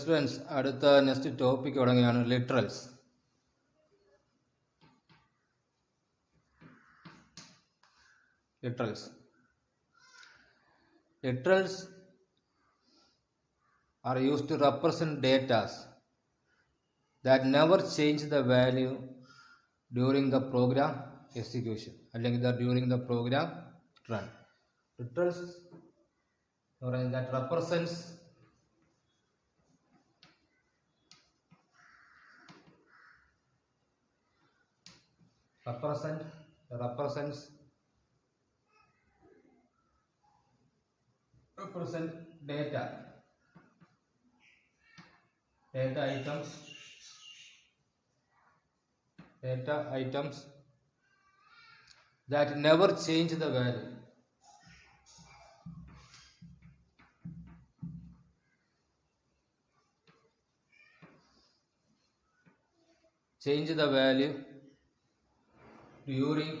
Students, അടുത്ത next topic തുടങ്ങിയാണ് literals. Literals are used to represent data that never change the value during the program execution അല്ലെങ്കിൽ during the program run. Literals that represents data items that never change the value. Change the value during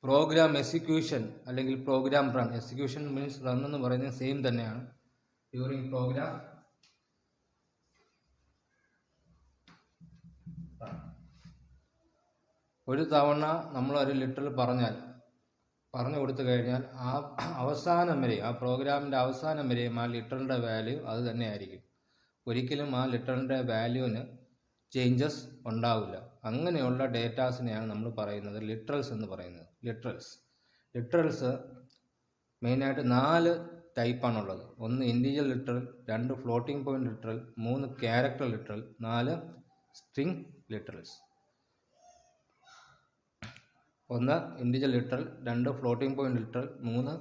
program execution അല്ലെങ്കിൽ program run. Execution means run എന്ന് പറയുന്നത് same തന്നെയാണ്. During programme ഒരു തവണ നമ്മളൊരു literal പറഞ്ഞു കൊടുത്തു കഴിഞ്ഞാൽ ആ അവസാനം വരെ, ആ പ്രോഗ്രാമിൻ്റെ അവസാനം വരെയും ആ ലിറ്ററലിൻ്റെ വാല്യൂ അത് തന്നെ ആയിരിക്കും. ഒരിക്കലും ആ ലിറ്ററലിൻ്റെ വാല്യൂവിന് ചേഞ്ചസ് ഉണ്ടാവില്ല. അങ്ങനെയുള്ള ഡേറ്റാസിനെയാണ് നമ്മൾ പറയുന്നത് ലിറ്ററൽസ് എന്ന് പറയുന്നത്. ലിറ്ററൽസ് മെയിനായിട്ട് 4 ടൈപ്പാണുള്ളത്. 1 integer literal, 2 floating point literal, 3 character literal, 4 string literals. 1 integer literal, 2 floating point literal, 3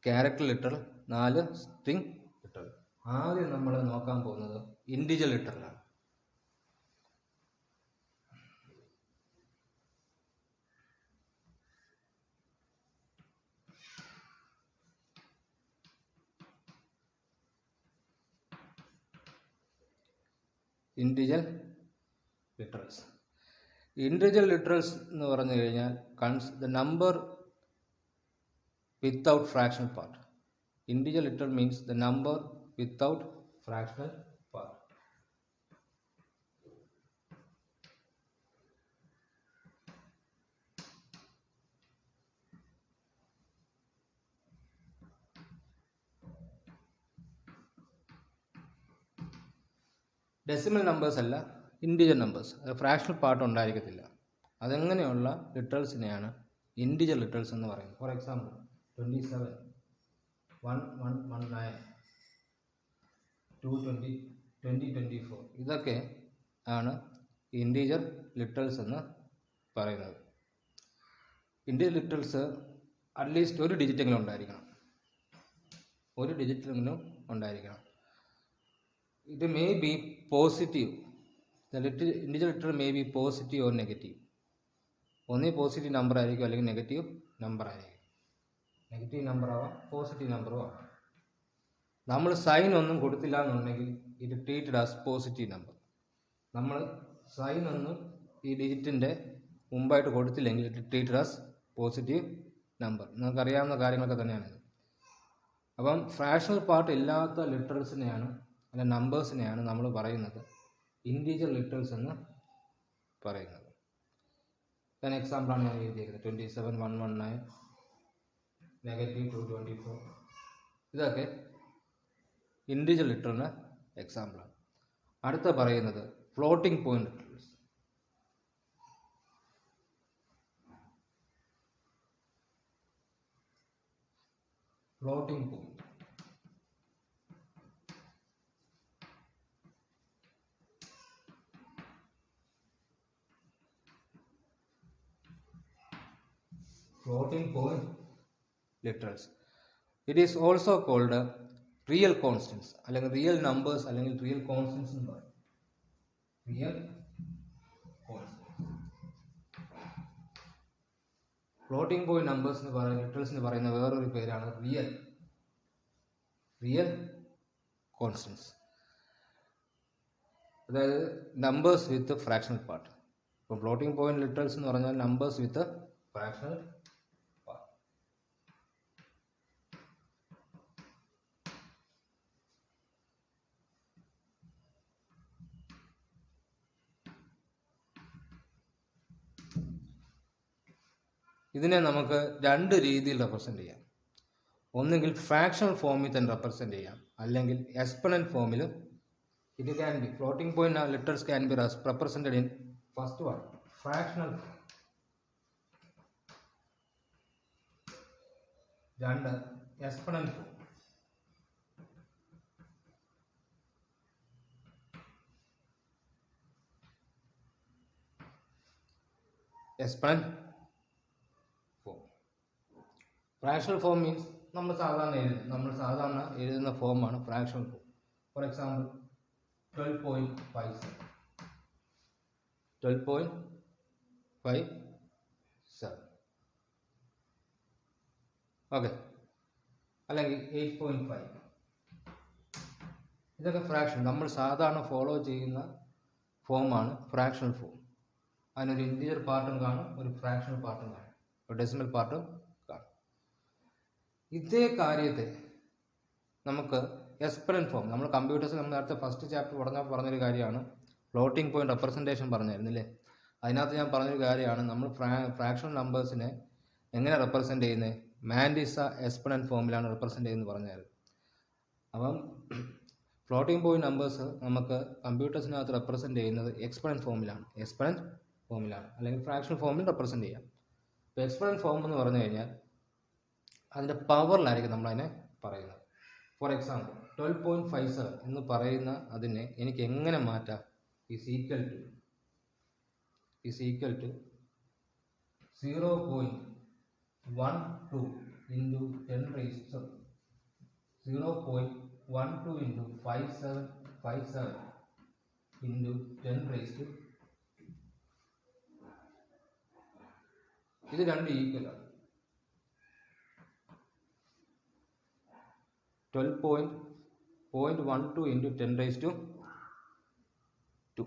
character literal, 4 string literal. ആദ്യം നമ്മൾ നോക്കാൻ പോകുന്നത് ഇൻറ്റീജർ ലിറ്ററലാണ്. ഇൻറ്റീജർ ലിറ്ററൽസ് എന്ന് പറഞ്ഞു കഴിഞ്ഞാൽ the number without fractional part. Integer literal means the number without fractional part. Decimal numbers അല്ല, integer numbers. അത് fractional part ഉണ്ടായിരിക്കത്തില്ല. അതെങ്ങനെയുള്ള ലിറ്ററൽസിനെയാണ് integer literals എന്ന് പറയുന്നത്. ഫോർ എക്സാമ്പിൾ 27, 1119, 220, 2024 ഇതൊക്കെ ആണ് ഇൻറ്റീജർ ലിറ്ററൽസ് എന്ന് പറയുന്നത്. ഇൻറ്റീജർ ലിറ്ററൽസ് അറ്റ്ലീസ്റ്റ് ഒരു ഡിജിറ്റെങ്കിലും ഉണ്ടായിരിക്കണം. It may be positive. The integer literal may be positive or negative. ഒന്നേ പോസിറ്റീവ് നമ്പർ ആയിരിക്കും, അല്ലെങ്കിൽ നെഗറ്റീവ് നമ്പർ ആയിരിക്കും. നെഗറ്റീവ് നമ്പർ ആവാം, പോസിറ്റീവ് നമ്പറും ആവാം. നമ്മൾ സൈൻ ഒന്നും കൊടുത്തില്ല എന്നുണ്ടെങ്കിൽ ഇത് ട്രീറ്റഡ് ആസ് പോസിറ്റീവ് നമ്പർ. നമ്മൾ സൈൻ ഒന്നും ഈ ഡിജിറ്റിൻ്റെ മുമ്പായിട്ട് കൊടുത്തില്ലെങ്കിൽ ഇത് ട്രീറ്റഡ് ആസ് പോസിറ്റീവ് നമ്പർ. നിങ്ങൾക്കറിയാവുന്ന കാര്യങ്ങളൊക്കെ തന്നെയാണിത്. അപ്പം ഫ്രാക്ഷണൽ പാർട്ട് ഇല്ലാത്ത ലിറ്ററൽസിനെയാണ്, അല്ല നമ്പേഴ്സിനെയാണ് നമ്മൾ പറയുന്നത് ഇൻറ്റീജർ ലിറ്ററൽസ് എന്ന് പറയുന്നത്. ഞാൻ എക്സാമ്പിളാണ് ഞാൻ എഴുതിയിരിക്കുന്നത്. 27, 119, -224 ഇതൊക്കെ ഇൻറ്റീജർ ലിറ്ററലിന് എക്സാമ്പിളാണ്. അടുത്ത പറയുന്നത് floating point literals. Floating point literals. It is also called real constants അല്ലെങ്കിൽ റിയൽ നമ്പേഴ്സ് അല്ലെങ്കിൽ റിയൽ കോൺസ്റ്റൻസ് എന്ന് പറയും. Real constants. Floating point numbers എന്ന് പറയുന്ന ലിറ്ററൽസിന് പറയുന്ന വേറൊരു പേരാണ് റിയൽ കോൺസ്റ്റൻസ്. അതായത് നമ്പേഴ്സ് വിത്ത് ഫ്രാക്ഷണൽ പാർട്ട്. ഇപ്പോൾ ഫ്ലോട്ടിംഗ് പോയിന്റ് ലിറ്ററൽസ് എന്ന് പറഞ്ഞാൽ നമ്പേഴ്സ് വിത്ത് ഫ്രാക്ഷണൽ പാർട്ട്. ഇതിനെ നമുക്ക് രണ്ട് രീതിയിൽ റെപ്രസെൻ്റ് ചെയ്യാം. ഒന്നുകിൽ ഫ്രാക്ഷണൽ ഫോമിൽ തന്നെ റെപ്രസെൻ്റ് ചെയ്യാം, അല്ലെങ്കിൽ എക്സ്പൊണന്റ് ഫോമിൽ. It can be floating point letters can be represented in first one fractional form, രണ്ട് exponent form. Exponent form, fractional form means നമ്മൾ സാധാരണ എഴുതുന്ന ഫോമാണ് fractional form. For example 12.57, 12.57, okay, അല്ലെങ്കിൽ 8.5. ഇതൊക്കെ ഫ്രാക്ഷൻ നമ്മൾ സാധാരണ ഫോളോ ചെയ്യുന്ന ഫോമാണ് ഫ്രാക്ഷണൽ ഫോം. അതിനൊരു ഇൻറ്റീജർ പാർട്ടും കാണും, ഒരു ഫ്രാക്ഷണൽ പാർട്ടും കാണും, ഒരു ഡെസിമൽ പാർട്ടും കാണും. ഇതേ കാര്യത്തെ നമുക്ക് എക്സ്പൊണന്റ് ഫോം, നമ്മൾ കമ്പ്യൂട്ടേഴ്സ് നമ്മൾ നേരത്തെ ഫസ്റ്റ് ചാപ്റ്റർ പറഞ്ഞൊരു കാര്യമാണ് ഫ്ലോട്ടിംഗ് പോയിന്റ് റെപ്രസെൻറ്റേഷൻ പറഞ്ഞായിരുന്നില്ലേ. അതിനകത്ത് ഞാൻ പറഞ്ഞൊരു കാര്യമാണ് നമ്മൾ ഫ്രാക്ഷണൽ നമ്പേഴ്സിനെ എങ്ങനെ റെപ്രസെൻറ്റ് ചെയ്യുന്നത്, മാൻഡിസ എക്സ്പൊണന്റ് ഫോമിലാണ് റെപ്രസെൻറ്റ് ചെയ്യുന്നത് പറഞ്ഞായിരുന്നു. അപ്പം ഫ്ലോട്ടിംഗ് പോയിന്റ് നമ്പേഴ്സ് നമുക്ക് കമ്പ്യൂട്ടേഴ്സിനകത്ത് റെപ്രസെൻറ്റ് ചെയ്യുന്നത് എക്സ്പൊണന്റ് ഫോമിലാണ്, അല്ലെങ്കിൽ ഫ്രാക്ഷണൽ ഫോമിൽ റെപ്രസെൻറ്റ് ചെയ്യാം. ഇപ്പോൾ എക്സ്പൊണന്റ് ഫോം എന്ന് പറഞ്ഞു കഴിഞ്ഞാൽ അതിൻ്റെ പവറിലായിരിക്കും നമ്മളതിനെ പറയുന്നത്. ഫോർ എക്സാമ്പിൾ 12.57 എന്ന് പറയുന്ന അതിനെ എനിക്ക് എങ്ങനെ മാറ്റാം? Is equal to 0.12 into 10 raised to 0.12 into 5757 into 10 raised to, ഇത് രണ്ട് ഈക്വൽ ആണ്. 12.12 into 10 raised to 2.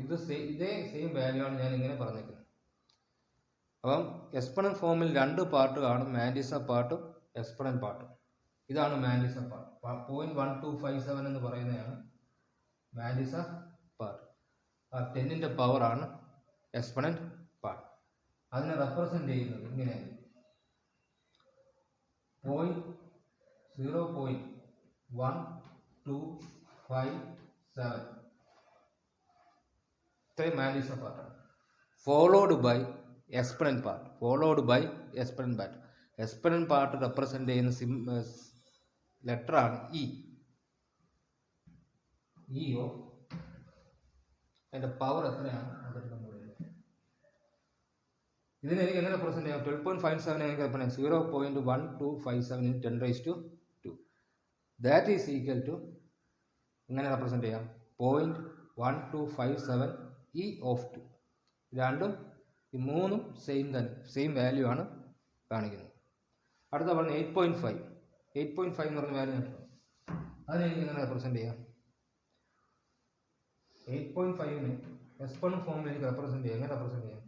ഇതേ സെയിം വാല്യൂ ആണ് ഞാൻ ഇങ്ങനെ പറഞ്ഞേക്കുന്നത്. അപ്പം എക്സ്പൊണന്റ് ഫോമിൽ രണ്ട് പാർട്ട് കാണും, മാൻഡിസ പാർട്ടും എക്സ്പൊണന്റ് പാർട്ടും. ഇതാണ് മാൻഡിസ പാർട്ട്. 0.1257 എന്ന് പറയുന്നതാണ് മാൻഡിസ പാർട്ട്. ആ 10ന്റെ പവറാണ് എക്സ്പൊണന്റ് പാർട്ട്. അതിനെ റെപ്രസെന്റ് ചെയ്യുന്നത് ഇങ്ങനെയാണ് 0.1257, ഇത്രയും മാൻഡിസ പാർട്ടാണ്. Followed by exponent part. Exponent part represent ചെയ്യുന്ന ലെറ്ററാണ് ഇ. അതിന്റെ പവർ എത്രയാണ്? ഇതിനെ എനിക്ക് എങ്ങനെ റെപ്രസെന്റ് ചെയ്യാം? 12.57 എനിക്ക് represent 0.1257 in 10 raised to 2. That is equal to എങ്ങനെ റെപ്രസെന്റ് ചെയ്യാം? 0.1257 ഇ ഓഫ് 2. രണ്ടും ഈ മൂന്നും സെയിം വാല്യൂ ആണ് കാണിക്കുന്നത്. അടുത്ത പറഞ്ഞ 8.5 എന്ന് പറഞ്ഞ വാല്യൂ കിട്ടും. അതിനെ എനിക്ക് എങ്ങനെ റെപ്രസെന്റ് ചെയ്യാം? 8.5നെ എക്സ്പൊണന്റ് ഫോമിൽ എനിക്ക് റെപ്രസെന്റ് ചെയ്യാം. എങ്ങനെ റെപ്രസെന്റ് ചെയ്യാം?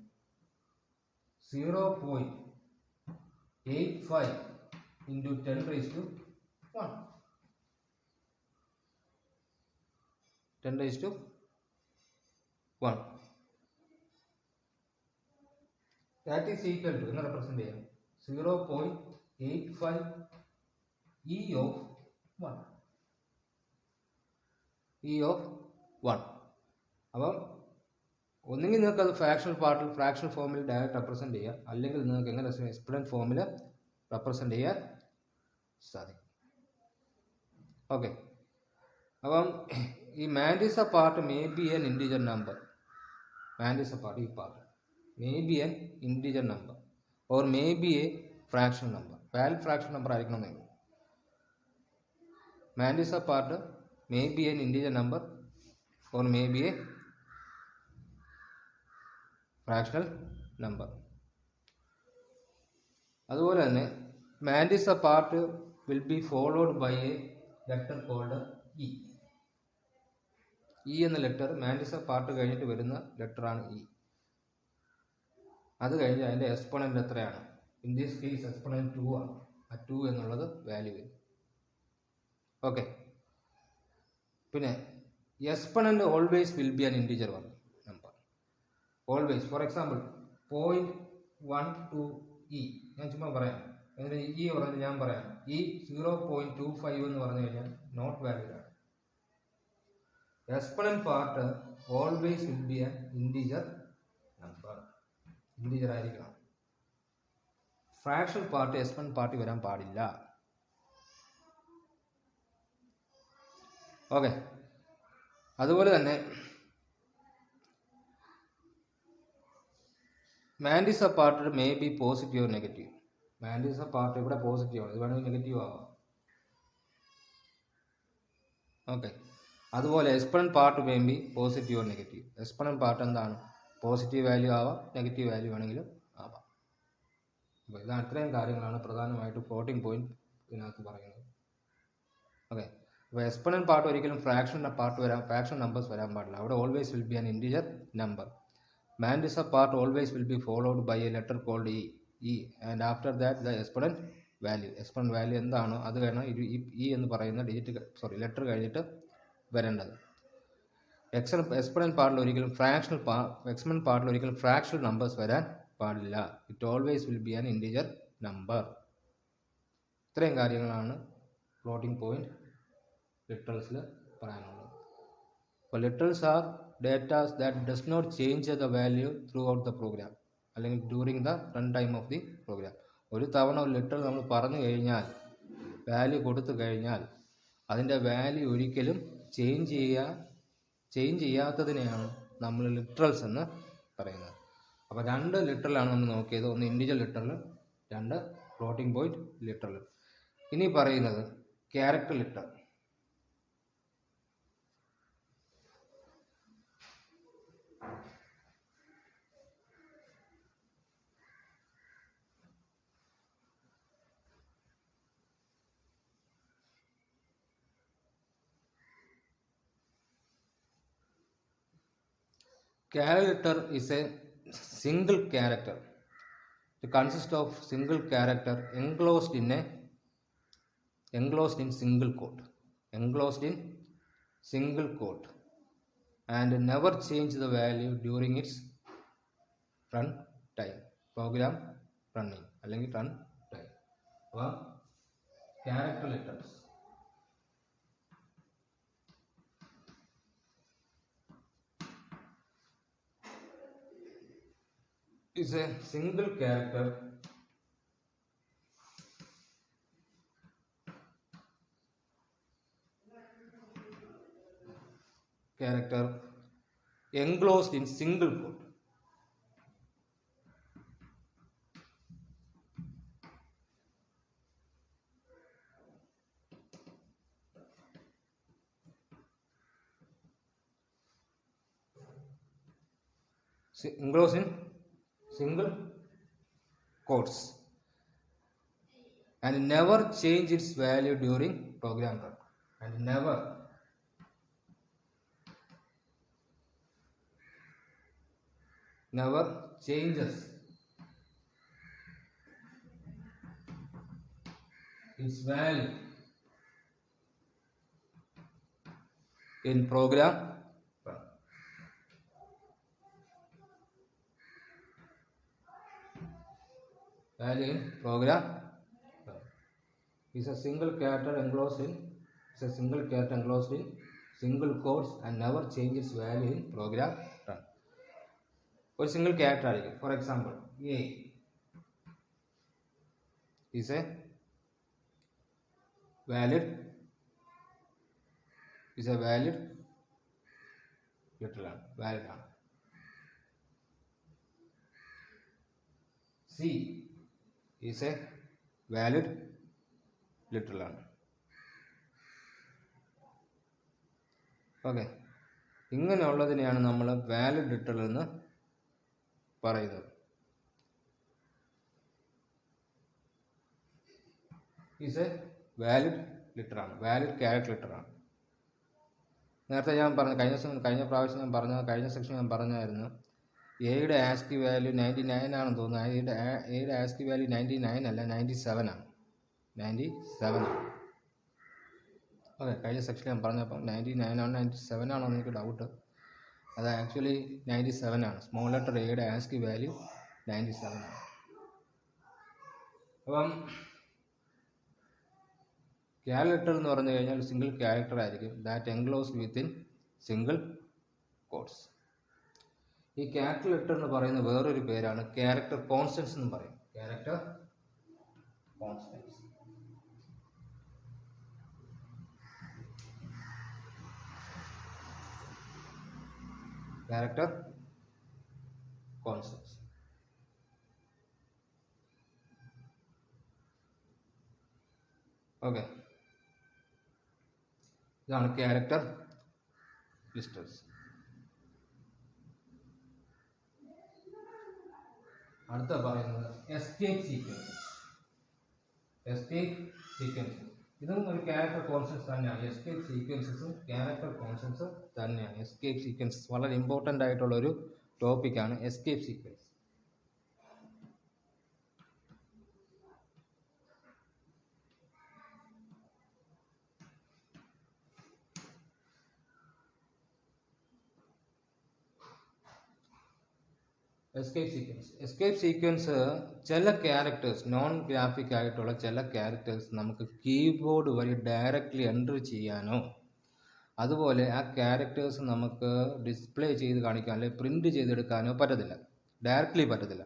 0.85 into 10 raised to 1. 10 raised to 1. That is equal to, എങ്ങനെ റെപ്രസെന്റ് ചെയ്യാം? 0.85 E of 1. അപ്പം ഒന്നുകിൽ നിങ്ങൾക്ക് അത് ഫ്രാക്ഷണൽ ഫോമിൽ ഡയറക്റ്റ് റെപ്രസെന്റ് ചെയ്യാം, അല്ലെങ്കിൽ നിങ്ങൾക്ക് എങ്ങനെ എക്സ്പൊണന്റ് ഫോമിൽ റെപ്രസെന്റ് ചെയ്യാൻ സാധിക്കും. ഓക്കെ, അപ്പം ഈ mantissa part may be an integer number. Mantissa part ഈ part may be an integer number or may be a fraction number. Valid fraction number ആയിരിക്കണം എന്നുള്ളൂ. Mantissa part may be an integer number or may be a fractional number. അതുപോലെ തന്നെ mantissa part will be followed by a letter called E. E എന്ന letter mantissa part കഴിഞ്ഞിട്ട് വരുന്ന ലെറ്ററാണ് E. അത് കഴിഞ്ഞ് അതിൻ്റെ എക്സ്പൊണന്റ് എത്രയാണ്? ഇൻ ദിസ് കേസ് എക്സ്പൊണന്റ് 2 ആണ്. ആ 2 എന്നുള്ളത് വാല്യൂ വരും. ഓക്കെ, പിന്നെ exponent always will be an integer number. Always. For example 0.12 ഞാൻ ചുമ്മാ പറയാം. എന്നിട്ട് പറഞ്ഞിട്ട് ഞാൻ പറയാം 0.25 എന്ന് പറഞ്ഞു കഴിഞ്ഞാൽ നോട്ട് വാലിഡ് ആണ്. Exponent part always will be an integer number, integer ആയിരിക്കണം. ഫ്രാക്ഷണൽ പാർട്ട് എക്സ്പൊണന്റ് പാർട്ട് വരാൻ പാടില്ല. ഓക്കെ. അതുപോലെ തന്നെ mantissa part may be positive or negative. Mantissa part ഇവിടെ പോസിറ്റീവ് ആണ്, ഇത് വേണമെങ്കിൽ നെഗറ്റീവ് ആവാം. ഓക്കെ. അതുപോലെ exponent part may be positive or negative. Exponent part എന്താണ്? പോസിറ്റീവ് വാല്യൂ ആവാം, നെഗറ്റീവ് വാല്യൂ വേണമെങ്കിലും ആവാം. അപ്പോൾ ഇതാണ് ഇത്രയും കാര്യങ്ങളാണ് പ്രധാനമായിട്ട് ഫ്ലോട്ടിംഗ് പോയിന്റ് ഇതിനകത്ത് പറയുന്നത്. ഓക്കെ. അപ്പോൾ എക്സ്പൊണന്റ് പാർട്ട് ഒരിക്കലും ഫ്രാക്ഷൻ നമ്പേഴ്സ് വരാൻ പാടില്ല. അവിടെ always will be an integer number. Mandisa part always will be followed by a letter called E and after that the exponent value. Exponent value എന്താണോ അത് വേണം E എന്ന് പറയുന്ന ലെറ്റർ കഴിഞ്ഞിട്ട് വരേണ്ടത്. എക്സ്പൊണന്റ് പാർട്ടിൽ ഒരിക്കലും ഫ്രാക്ഷണൽ നമ്പേഴ്സ് വരാൻ പാടില്ല. It always will be an integer number. ഇത്രയും കാര്യങ്ങളാണ് ഫ്ലോട്ടിംഗ് പോയിന്റ് ലിറ്ററൽസിൽ പറയാനുള്ളത്. അപ്പോൾ literals are data that does not change the value throughout the program അല്ലെങ്കിൽ during the run time of the program. ഒരു തവണ ഒരു ലിറ്ററൽ നമ്മൾ പറഞ്ഞു കഴിഞ്ഞാൽ, വാല്യൂ കൊടുത്തു കഴിഞ്ഞാൽ അതിൻ്റെ വാല്യൂ ഒരിക്കലും ചേഞ്ച് ചെയ്യാത്തതിനെയാണ് നമ്മൾ ലിറ്ററൽസ് എന്ന് പറയുന്നത്. അപ്പോൾ 2 ലിറ്ററലാണ് നമ്മൾ നോക്കിയത്. ഒന്ന് integer literal, 2 floating point literal. ഇനി പറയുന്നത് character literal. Character is a single character. It consists of single character enclosed in single quote, and never change the value during its run time. Program running അല്ലെങ്കിൽ run time. അപ്പോൾ character letters. Is a single character enclosed in single quote. Enclosed in single quotes and never change its value during program run. And never changes its value in program run. Value in program run is a single character enclosed in single quotes and never change its value in program run. ഒരു single character ആയിരിക്കും. For example A is a valid literal ആണ്, valid ആണ്. C is a valid literal ആണ്. Okay. ഇങ്ങനെയുള്ളതിനെയാണ് നമ്മൾ valid literal എന്ന് പറയുന്നത്. Is A valid litre ആണ്, valid character litre ആണ്. നേരത്തെ ഞാൻ പറഞ്ഞു, കഴിഞ്ഞ പ്രാവശ്യം ഞാൻ കഴിഞ്ഞ സെക്ഷൻ ഞാൻ പറഞ്ഞായിരുന്നു എയുടെ ആസ്കി വാല്യൂ 99 ആണെന്ന് തോന്നുന്നു. എയുടെ ആസ്കി വാല്യൂ 99 അല്ല, 97 ആണ്. 97 ആണ്. ഓക്കെ, കഴിഞ്ഞ സെക്ഷനിൽ ഞാൻ പറഞ്ഞപ്പം 99 ആണോ 97 ആണോ എന്ന് എനിക്ക് ഡൗട്ട്. അത് ആക്ച്വലി 97 ആണ്. സ്മോൾ ലെറ്റർ എയുടെ ആസ്കി വാല്യൂ 97 ആണ്. അപ്പം ക്യാരക്ടർ എന്ന് പറഞ്ഞു കഴിഞ്ഞാൽ സിംഗിൾ ക്യാരക്ടർ ആയിരിക്കും. That enclosed within single codes. ഈ ക്യാപിറ്റൽ ലെറ്റർ എന്ന് പറയുന്ന വേറൊരു പേരാണ് ക്യാരക്ടർ കോൺസ്റ്റൻസ് എന്ന് പറയും. Character constants. Character constants. Okay, ഇതാണ് ക്യാരക്ടർ ലിസ്റ്റേഴ്സ്. അടുത്ത പറയുന്നത് എസ്കേപ്പ് സീക്വൻസസ്. എസ്കേപ്പ് സീക്വൻസസ് ഇതും ഒരു ക്യാരക്ടർ കോൺസ്റ്റൻസ് തന്നെയാണ്. എസ്കേപ്പ് സീക്വൻസസും ക്യാരക്ടർ കോൺസ്റ്റൻസ് തന്നെയാണ്. എസ്കേപ്പ് സീക്വൻസസ് വളരെ ഇമ്പോർട്ടൻ്റ് ആയിട്ടുള്ള ഒരു ടോപ്പിക്കാണ് എസ്കേപ്പ് സീക്വൻസ്. എസ്കേപ്പ് സീക്വൻസ് ചില ക്യാരക്ടേഴ്സ്, നോൺ ഗ്രാഫിക് ആയിട്ടുള്ള ചില ക്യാരക്ടേഴ്സ് നമുക്ക് കീബോർഡ് വഴി ഡയറക്റ്റ്ലി എൻ്റർ ചെയ്യാനോ അതുപോലെ ആ ക്യാരക്ടേഴ്സ് നമുക്ക് ഡിസ്പ്ലേ ചെയ്ത് കാണിക്കാനോ അല്ലെങ്കിൽ പ്രിൻ്റ് ചെയ്തെടുക്കാനോ പറ്റത്തില്ല, ഡയറക്റ്റ്ലി പറ്റത്തില്ല.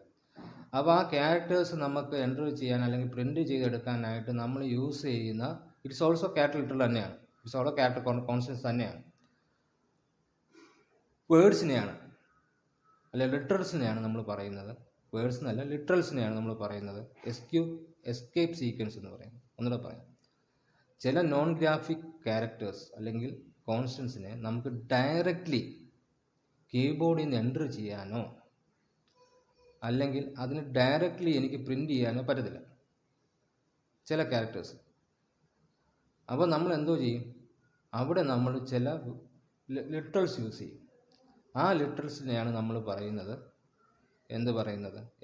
അപ്പോൾ ആ ക്യാരക്ടേഴ്സ് നമുക്ക് എൻ്റർ ചെയ്യാൻ അല്ലെങ്കിൽ പ്രിൻ്റ് ചെയ്തെടുക്കാനായിട്ട് നമ്മൾ യൂസ് ചെയ്യുന്ന ഇറ്റ്സ് ഓൾസോ ക്യാരക്ടർ ലിറ്റർ തന്നെയാണ്. ഇറ്റ്സ് ഓൾസോ ക്യാരക്ടർ കോൺസ്റ്റൻസ് തന്നെയാണ്. വേർഡ്സിനെയാണ് അല്ലെ ലിറ്ററൽസിനെയാണ് നമ്മൾ പറയുന്നത്. വേർഡ്സിനല്ല, ലിറ്ററൽസിനെയാണ് നമ്മൾ പറയുന്നത് എസ്കേപ്പ് സീക്വൻസ് എന്ന് പറയുന്നത്. ഒന്നുകൂടെ പറയാം. ചില നോൺ ഗ്രാഫിക് ക്യാരക്ടേഴ്സ് അല്ലെങ്കിൽ കോൺസ്റ്റൻസിനെ നമുക്ക് ഡയറക്റ്റ്ലി കീബോർഡിൽ നിന്ന് എൻ്റർ ചെയ്യാനോ അല്ലെങ്കിൽ അതിന് ഡയറക്റ്റ്ലി എനിക്ക് പ്രിൻ്റ് ചെയ്യാനോ പറ്റത്തില്ല ചില ക്യാരക്ടേഴ്സ്. അപ്പോൾ നമ്മൾ എന്തോ ചെയ്യും, അവിടെ നമ്മൾ ചില ലിറ്ററൽസ് യൂസ് ചെയ്യും. ആ ലിറ്ററൽസിനെയാണ് നമ്മൾ പറയുന്നത്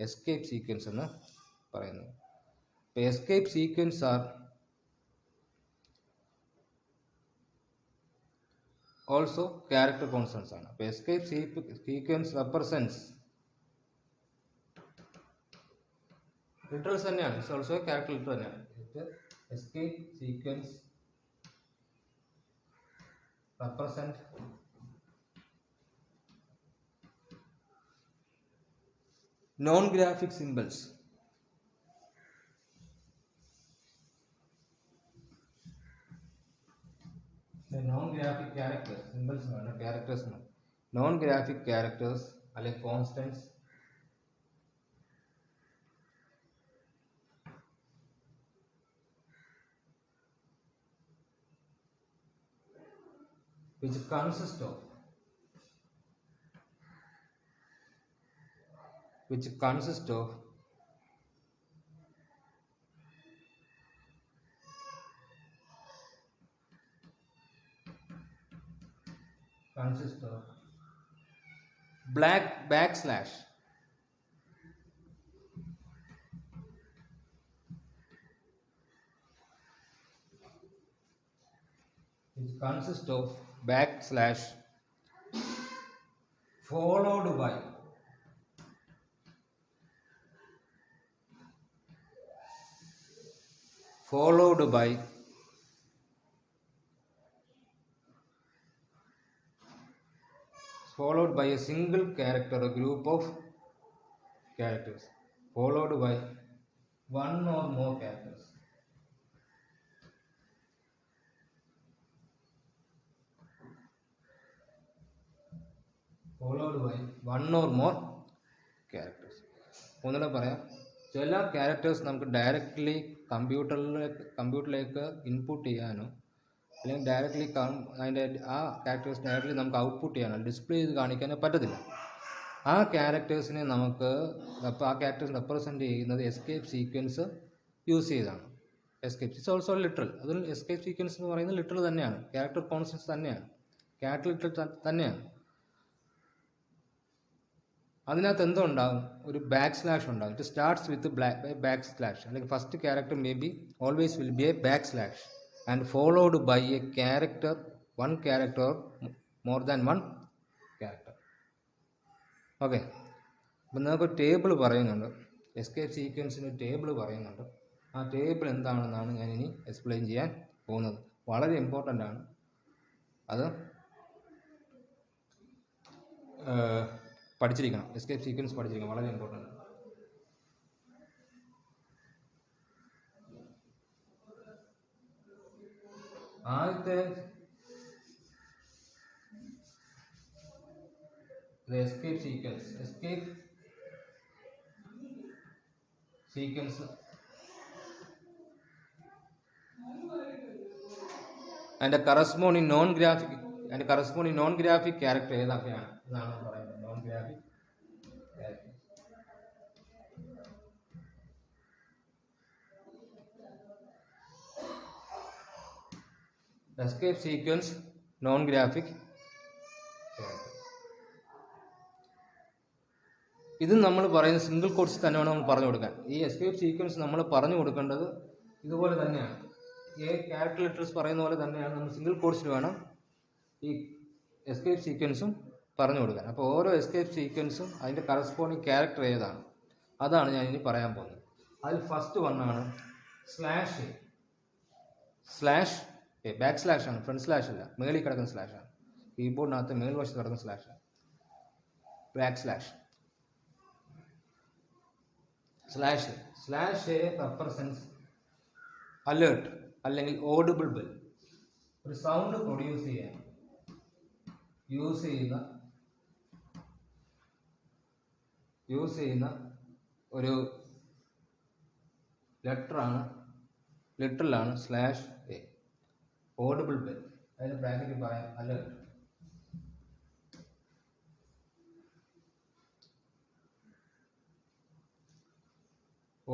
എസ്കേപ്പ് സീക്വൻസ് എന്ന് പറയുന്നത്. അപ്പോൾ escape sequence are also character constants ആണ്. അപ്പോൾ എസ്കേപ്പ് സീക്വൻസ് റെപ്രസെൻറ്റ്സ് ലിറ്ററൽസ് തന്നെയാണ്. ഇറ്റ്സ് ഓൾസോ ക്യാരക്ടർ ലിറ്റർ തന്നെയാണ്. Escape sequence represent non-graphic symbols. The non-graphic characters, symbols ആണ്, characters ആണ്. Non-graphic characters അല്ലെങ്കിൽ constants which consist of black backslash, which consists of backslash followed by a single character, a group of characters, followed by one or more characters. ഒന്നുകൂടെ പറയാം. ചില characters നമുക്ക് directly കമ്പ്യൂട്ടറിലേക്ക് input ചെയ്യാനോ അല്ലെങ്കിൽ directly അതിൻ്റെ ആ ക്യാരക്ടേഴ്സ് ഡയറക്റ്റ്ലി നമുക്ക് ഔട്ട്പുട്ട് ചെയ്യാനോ ഡിസ്പ്ലേ ചെയ്ത് കാണിക്കാനോ പറ്റത്തില്ല. ആ ക്യാരക്ടേഴ്സിനെ നമുക്ക് ആ ക്യാരക്ടേഴ്സ് റെപ്രസെൻ്റ് ചെയ്യുന്നത് എസ്കേപ്പ് സീക്വൻസ് യൂസ് ചെയ്താണ്. Escape it's also literal. അതിൽ എസ്കേപ്പ് സീക്വൻസ് എന്ന് പറയുന്നത് ലിറ്ററൽ തന്നെയാണ്, ക്യാരക്ടർ കോൺസ്റ്റൻസ് തന്നെയാണ്, ക്യാരക്ടർ ലിറ്ററൽ തന്നെയാണ്. അതിനകത്ത് എന്തോ ഉണ്ടാകും, ഒരു ബാക്ക് സ്ലാഷ് ഉണ്ടാകും. It starts with backslash, അല്ലെങ്കിൽ first character may be always will be a backslash and followed by a character, one character or more than one character. Okay. അപ്പം നിങ്ങൾക്ക് table പറയുന്നുണ്ട്, escape സീക്വൻസിന് table പറയുന്നുണ്ട്. ആ table എന്താണെന്നാണ് ഞാൻ ഇനി explain ചെയ്യാൻ പോകുന്നത്. വളരെ ഇമ്പോർട്ടൻ്റ് ആണ്, അത് പഠിച്ചിരിക്കണം. എസ്കേപ്പ് സീക്വൻസ് പഠിച്ചിരിക്കണം, വളരെ ഇമ്പോർട്ടൻ്റ് ആണ്. ആദ്യത്തെ എസ്കേപ്പ് സീക്വൻസ് അതിൻ്റെ കറസ്പോണ്ടിങ് നോൺ ഗ്രാഫിക് ക്യാരക്ടർ ഏതൊക്കെയാണ് എന്നാണ് പറയുന്നത്. Non graphic character escape sequence non graphic character. ഇത് നമ്മൾ പറയുന്ന സിംഗിൾ കോഡ്സ് തന്നെ വേണം നമ്മൾ പറഞ്ഞു കൊടുക്കാൻ. ഈ എസ്കേപ്പ് സീക്വൻസ് നമ്മൾ പറഞ്ഞു കൊടുക്കേണ്ടത് ഇതുപോലെ തന്നെയാണ്. ഈ ക്യാരക്ടർ ലെറ്റേഴ്സ് പറയുന്ന പോലെ തന്നെയാണ് നമ്മൾ സിംഗിൾ കോഡ്സിൽ വേണം ഈ എസ്കേപ്പ് സീക്വൻസും പറഞ്ഞു കൊടുക്കാൻ. അപ്പോൾ ഓരോ എസ്കേപ്പ് സീക്വൻസും അതിൻ്റെ കറസ്പോണ്ടിങ് ക്യാരക്ടർ ഏതാണ് അതാണ് ഞാൻ ഇനി പറയാൻ പോകുന്നത്. അതിൽ ഫസ്റ്റ് വണ്ണാണ് സ്ലാഷ്. ബാക്ക് സ്ലാഷ് ആണ്, ഫ്രണ്ട് സ്ലാഷ് അല്ല. മേളിൽ കിടക്കുന്ന സ്ലാഷാണ്, കീബോർഡിനകത്ത് മേൽവശത്ത് കിടക്കുന്ന സ്ലാഷാണ് backslash. Slash represents alert അല്ലെങ്കിൽ ഓഡിബിൾ ബെൽ. ഒരു സൗണ്ട് പ്രൊഡ്യൂസ് ചെയ്യാൻ യൂസ് ചെയ്യുന്ന ഒരു ലെറ്ററിലാണ് സ്ലാഷ് എ. ഓഡിബിൾ ബെൽ, അതിന് ബ്രാക്കറ്റിൽ പറയാം അലേർട്ട്.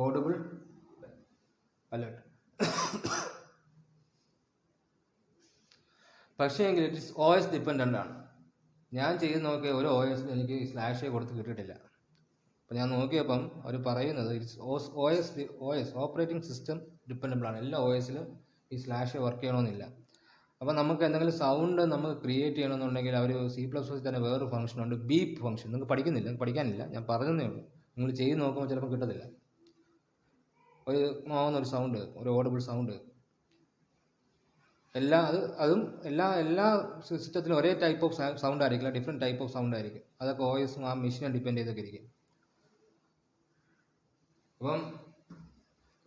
Audible alert. പക്ഷേ എങ്കിൽ ഇറ്റ് ഇസ് OS ഡിപ്പെൻഡൻ്റ് ആണ്. ഞാൻ ചെയ്ത് നോക്കിയ ഒരു OSൽ എനിക്ക് സ്ലാഷ് കൊടുത്ത് കിട്ടിയിട്ടില്ല. അപ്പം ഞാൻ നോക്കിയപ്പം അവർ പറയുന്നത് it's OS operating system dependable ആണ്. എല്ലാ OSലും ഈ സ്ലാഷ് വർക്ക് ചെയ്യണമെന്നില്ല. അപ്പം നമുക്ക് എന്തെങ്കിലും സൗണ്ട് നമുക്ക് ക്രിയേറ്റ് ചെയ്യണമെന്നുണ്ടെങ്കിൽ അവർ C++ തന്നെ വേറൊരു ഫംഗ്ഷനുണ്ട്, ബീപ്പ് ഫംഗ്ഷൻ. നിങ്ങൾക്ക് പഠിക്കാനില്ല, ഞാൻ പറഞ്ഞതേ ഉള്ളൂ. നിങ്ങൾ ചെയ്ത് നോക്കുമ്പോൾ ചിലപ്പോൾ കിട്ടത്തില്ല. ഒരു സൗണ്ട്, ഒരു ഓഡിബിൾ സൗണ്ട്. എല്ലാ സിസ്റ്റത്തിലും ഒരേ ടൈപ്പ് ഓഫ് സൗണ്ട് ആയിരിക്കില്ല, ഡിഫറെൻറ്റ് ടൈപ്പ് ഓഫ് സൗണ്ട് ആയിരിക്കും. അതൊക്കെ OSും ആ മെഷീനെ ഡിപ്പെൻഡ് ചെയ്തൊക്കെ ഇരിക്കും. അപ്പം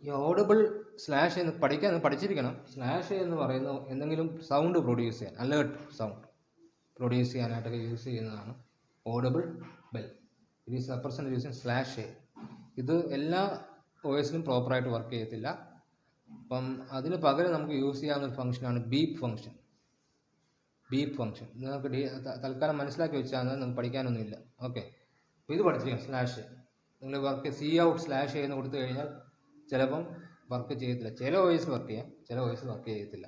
ഈ ഓഡിബിൾ സ്ലാഷ് എന്ന് പഠിച്ചിരിക്കണം. സ്ലാഷ് എന്ന് പറയുന്ന എന്തെങ്കിലും സൗണ്ട് പ്രൊഡ്യൂസ് ചെയ്യാൻ, അലേർട്ട് സൗണ്ട് പ്രൊഡ്യൂസ് ചെയ്യാനായിട്ടൊക്കെ യൂസ് ചെയ്യുന്നതാണ് audible bell. It is represent using slash. ഇത് എല്ലാ OSലും പ്രോപ്പറായിട്ട് വർക്ക് ചെയ്യത്തില്ല. അപ്പം അതിന് പകരം നമുക്ക് യൂസ് ചെയ്യാവുന്ന ഒരു ഫംഗ്ഷനാണ് ബീപ്പ് ഫംഗ്ഷൻ. നിങ്ങൾക്ക് തൽക്കാലം മനസ്സിലാക്കി വെച്ചാൽ നിങ്ങൾക്ക് പഠിക്കാനൊന്നുമില്ല. ഓക്കെ, അപ്പോൾ ഇത് പഠിച്ചിരിക്കാം. സ്ലാഷ് നിങ്ങൾ വർക്ക് Cout സ്ലാഷ് ചെയ്യുന്ന കൊടുത്തു കഴിഞ്ഞാൽ ചിലപ്പം വർക്ക് ചെയ്യത്തില്ല. ചില OS വർക്ക് ചെയ്യാം, ചില OS വർക്ക് ചെയ്യത്തില്ല.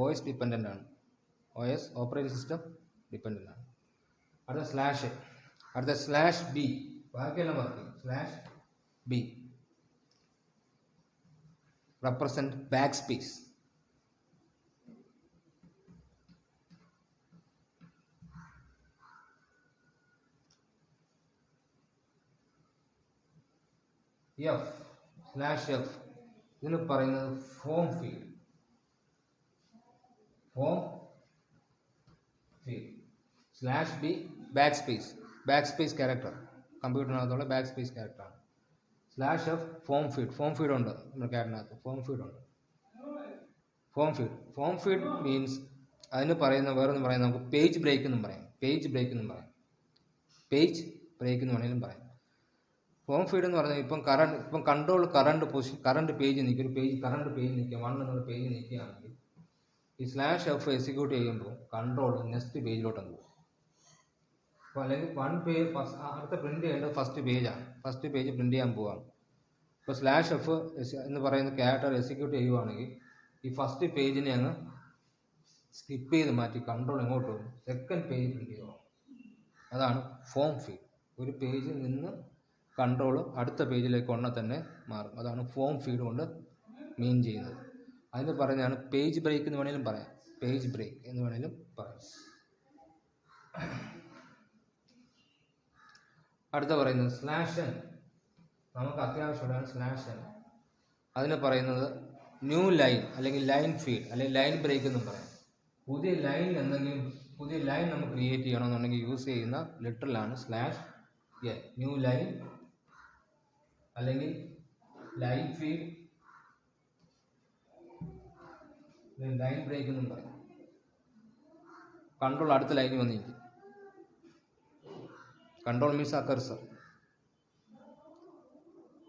OS ഡിപ്പെൻഡൻ്റ് ആണ്. OS ഓപ്പറേറ്റിംഗ് സിസ്റ്റം ഡിപ്പെൻഡൻ്റ് ആണ്. അടുത്ത സ്ലാഷ് ബി. ബാക്കിയെല്ലാം വർക്ക് ചെയ്യും. Slash B represent backspace. F ഇതിന് പറയുന്നത് form field. Slash B backspace character, കമ്പ്യൂട്ടറിനകത്തുള്ള ബാക്സ്പേസ് ക്യാരക്ടറാണ്. സ്ലാഷ് F ഫോം ഫീഡ് ഉണ്ട് നമ്മുടെ ക്യാരക്ടറിനകത്ത്. ഫോം ഫീഡ് മീൻസ് അതിന് പറയുന്ന വേറൊന്നും പറയാം, നമുക്ക് പേജ് ബ്രേക്ക് എന്നും പറയാം. പേജ് ബ്രേക്ക് എന്ന് വേണമെങ്കിലും പറയാം. ഫോം ഫീഡ് എന്ന് പറഞ്ഞാൽ ഇപ്പം കറണ്ട് പേജ് നിൽക്കും. കറണ്ട് പേജ് നിൽക്കുക, 1 എന്നുള്ള പേജ് നിൽക്കുകയാണെങ്കിൽ ഈ സ്ലാഷ് F എക്സിക്യൂട്ട് ചെയ്യുമ്പോൾ കൺട്രോൾ നെക്സ്റ്റ് പേജിലോട്ട് പോകും. അപ്പോൾ അല്ലെങ്കിൽ 1 പേജ് അടുത്ത പ്രിന്റ് ചെയ്യേണ്ടത് ഫസ്റ്റ് പേജ് പ്രിന്റ് ചെയ്യാൻ പോവാണ്. ഇപ്പോൾ സ്ലാഷ് F എന്ന് പറയുന്ന ക്യാരക്ടർ എക്സിക്യൂട്ട് ചെയ്യുവാണെങ്കിൽ ഈ ഫസ്റ്റ് പേജിനെ അങ്ങ് സ്കിപ്പ് ചെയ്ത് മാറ്റി കൺട്രോൾ എങ്ങോട്ട് പോകും, സെക്കൻഡ് പേജ് പ്രിന്റ് ചെയ്യുക. അതാണ് ഫോം ഫീഡ്. ഒരു പേജിൽ നിന്ന് കൺട്രോൾ അടുത്ത പേജിലേക്ക് ഉടനെ തന്നെ മാറും. അതാണ് ഫോം ഫീഡ് കൊണ്ട് മീൻ ചെയ്യുന്നത്. അതിന് പറയുന്നതാണ് പേജ് ബ്രേക്ക് എന്ന് വേണേലും പറയാം. അടുത്ത പറയുന്നത് സ്ലാഷ് എൻ. നമുക്ക് അത്യാവശ്യമുള്ളതാണ് സ്ലാഷ് എൻ. അതിന് പറയുന്നത് ന്യൂ ലൈൻ അല്ലെങ്കിൽ ലൈൻ ഫീഡ് അല്ലെങ്കിൽ ലൈൻ ബ്രേക്ക് എന്നും പറയാം. പുതിയ ലൈൻ നമുക്ക് ക്രിയേറ്റ് ചെയ്യണമെന്നുണ്ടെങ്കിൽ യൂസ് ചെയ്യുന്ന ലിറ്ററിലാണ് സ്ലാഷ് എൻ. ന്യൂ ലൈൻ അല്ലെങ്കിൽ ലൈൻ ഫീഡ്, ലൈൻ ബ്രേക്ക് എന്നും പറയും. കൺട്രോൾ അടുത്ത ലൈനിൽ വന്നിരിക്കും. കൺട്രോൾ മീൻസ് ആ കർസർ,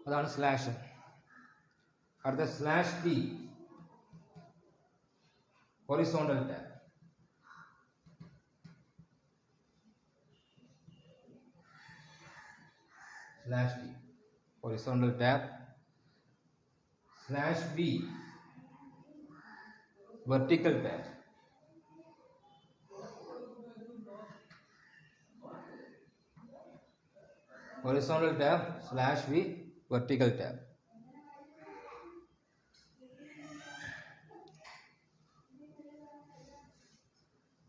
അതാണ് സ്ലാഷ്. അടുത്ത slash T, horizontal tab. Slash T horizontal tab. Slash V, vertical tab. Horizontal tab slash V, vertical tab.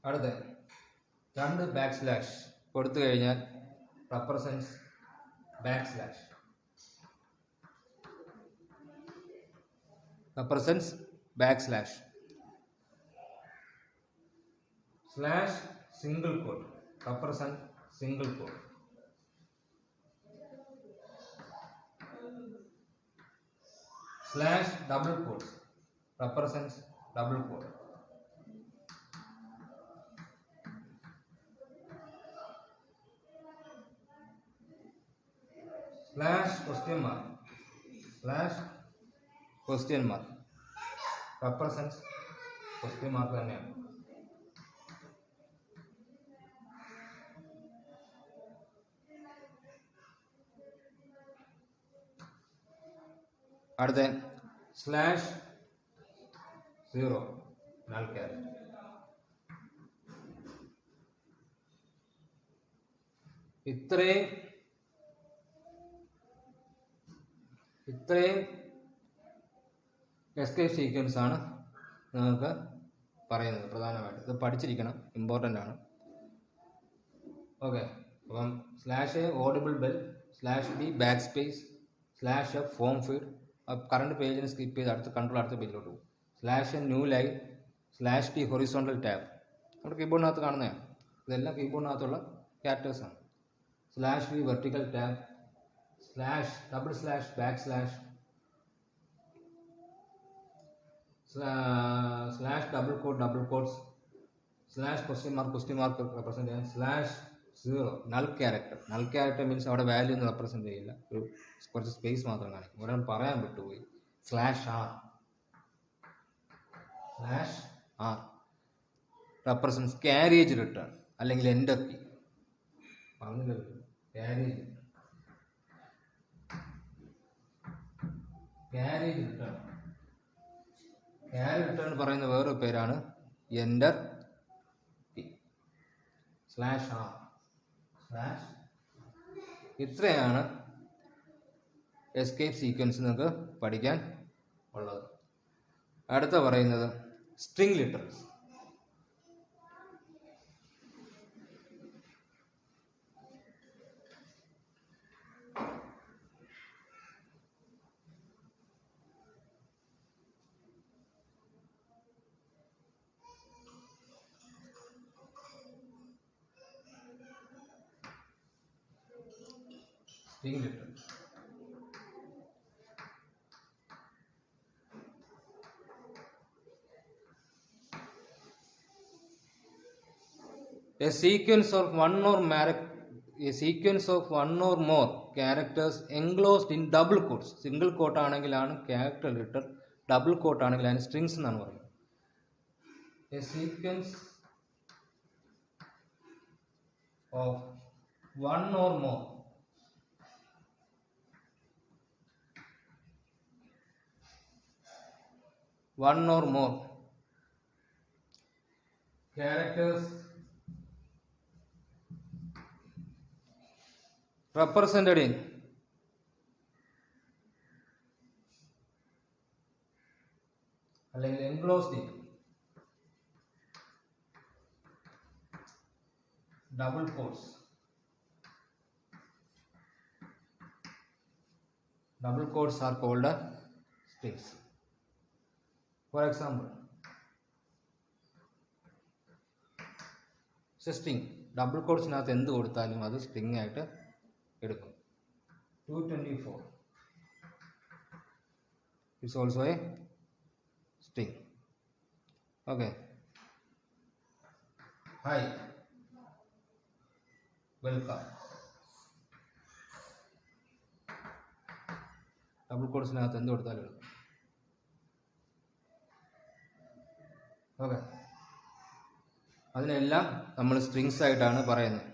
അടുത്ത രണ്ട് ബാക്ക് സ്ലാഷ് കൊടുത്തു കഴിഞ്ഞാൽ represents back slash. represents backslash. Slash single quote represent single quote. Slash double quote represents double quote. Slash question mark, slash question mark represents question mark തന്നെയാണ്. അടുത്ത slash 0 null character. ഇത്രയും escape sequence ആണ് നിങ്ങൾക്ക് പറയുന്നത്. പ്രധാനമായിട്ട് ഇത് പഠിച്ചിരിക്കണം, important ആണ്. ഓക്കെ, അപ്പം slash A audible bell, slash B backspace, slash F form feed. Current പേജിന് സ്കിപ്പ് ചെയ്ത് അടുത്ത പേജിലോട്ട് പോകും. Slash N new line, slash T horizontal tab. നമ്മുടെ കീബോർഡിനകത്ത് കാണുന്നതാണ്. ഇതെല്ലാം കീബോർഡിനകത്തുള്ള ക്യാരക്ടേഴ്സാണ്. Slash B vertical tab, slash double slash backslash, slash double quotes, slash question mark represent ചെയ്യാൻ, സ്ലാഷ് 0 നൾ ക്യാരക്ടർ മീൻസ് അവിടെ വാല്യൂ ഒന്നും റെപ്രസെന്റ് ചെയ്യില്ല, കുറച്ച് സ്പേസ് മാത്രം കാണിക്കും. ഒരാൾ പറയാൻ വിട്ടുപോയി. Slash R represents carriage return അല്ലെങ്കിൽ എൻഡർ കീ. ക്യാരേജ് റിട്ടേൺ പറയുന്ന വേറൊരു പേരാണ് enter key. Slash R slash. ഇത്രയാണ് എസ്കേപ്പ് സീക്വൻസ് നിങ്ങൾക്ക് പഠിക്കാൻ ഉള്ളത്. അടുത്ത പറയുന്നത് string literals. String literals. A sequence of one or more characters enclosed in double quotes. Single quote ആണെങ്കിലാണ് character letter, double quote ആണെങ്കിലാണ് strings എന്നാണ് പറയുന്നത്. A sequence of one or more characters represented in അല്ലെങ്കിൽ enclosed in double quotes Double quotes are called strings. For example, string. Double കോഡ്സിനകത്ത് എന്ത് കൊടുത്താലും അത് string ആയിട്ട് എടുക്കും. 224 is also a string. Okay. Hi, welcome. Double കോഡ്സിനകത്ത് എന്ത് കൊടുത്താലും എടുക്കും. ഓക്കെ, അതിനെല്ലാം നമ്മൾ സ്ട്രിങ്സ് ആയിട്ടാണ് പറയുന്നത്.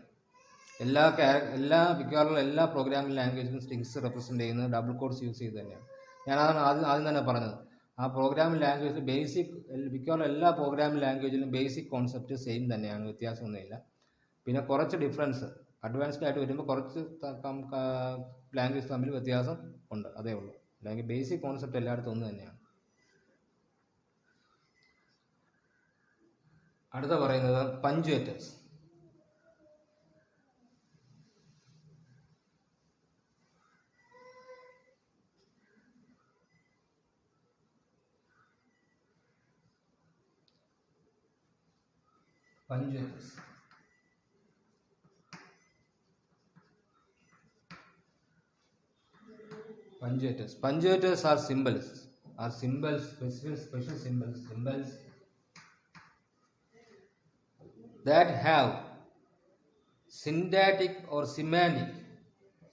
മിക്കവാറും എല്ലാ പ്രോഗ്രാമിംഗ് ലാംഗ്വേജിലും സ്ട്രിങ്സ് റെപ്രസെൻറ്റ് ചെയ്യുന്നത് ഡബിൾ കോഡ്സ് യൂസ് ചെയ്ത് തന്നെയാണ്. ഞാനതാണ് ആദ്യം തന്നെ പറഞ്ഞത്. ആ പ്രോഗ്രാമിംഗ് ലാംഗ്വേജിൽ മിക്കവാറും എല്ലാ പ്രോഗ്രാമിംഗ് ലാംഗ്വേജിലും ബേസിക് കോൺസെപ്റ്റ് സെയിം തന്നെയാണ്, വ്യത്യാസമൊന്നുമില്ല. പിന്നെ കുറച്ച് ഡിഫറൻസ് അഡ്വാൻസ്ഡ് ആയിട്ട് വരുമ്പോൾ കുറച്ച് ലാംഗ്വേജ് തമ്മിൽ വ്യത്യാസം ഉണ്ട്, അതേ ഉള്ളൂ. അല്ലെങ്കിൽ ബേസിക് കോൺസെപ്റ്റ് എല്ലായിടത്തും ഒന്ന് തന്നെയാണ്. അടുത്ത പറയുന്നത് പഞ്ച്വേറ്റേഴ്സ്. Punctuators are symbols, special symbols that have syntactic or semantic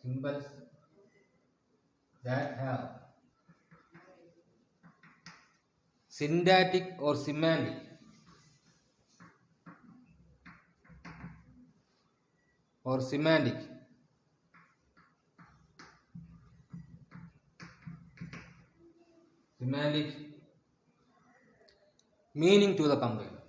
symbols that have syntactic or semantic meaning to the compiler.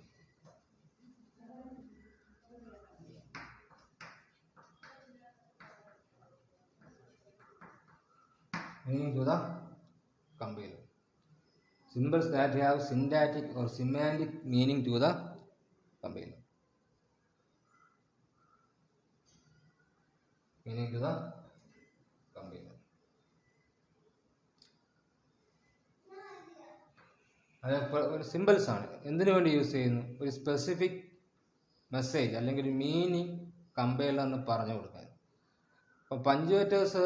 Symbols that have syntactic or semantic meaning to the compiler. അത് symbols ആണ്. എന്തിനു വേണ്ടി use ചെയ്യുന്നു? ഒരു specific message അല്ലെങ്കിൽ ഒരു meaning കമ്പൈലറിന് പറഞ്ഞു കൊടുക്കാൻ. അപ്പോൾ പഞ്ച്വേറ്റേഴ്സ്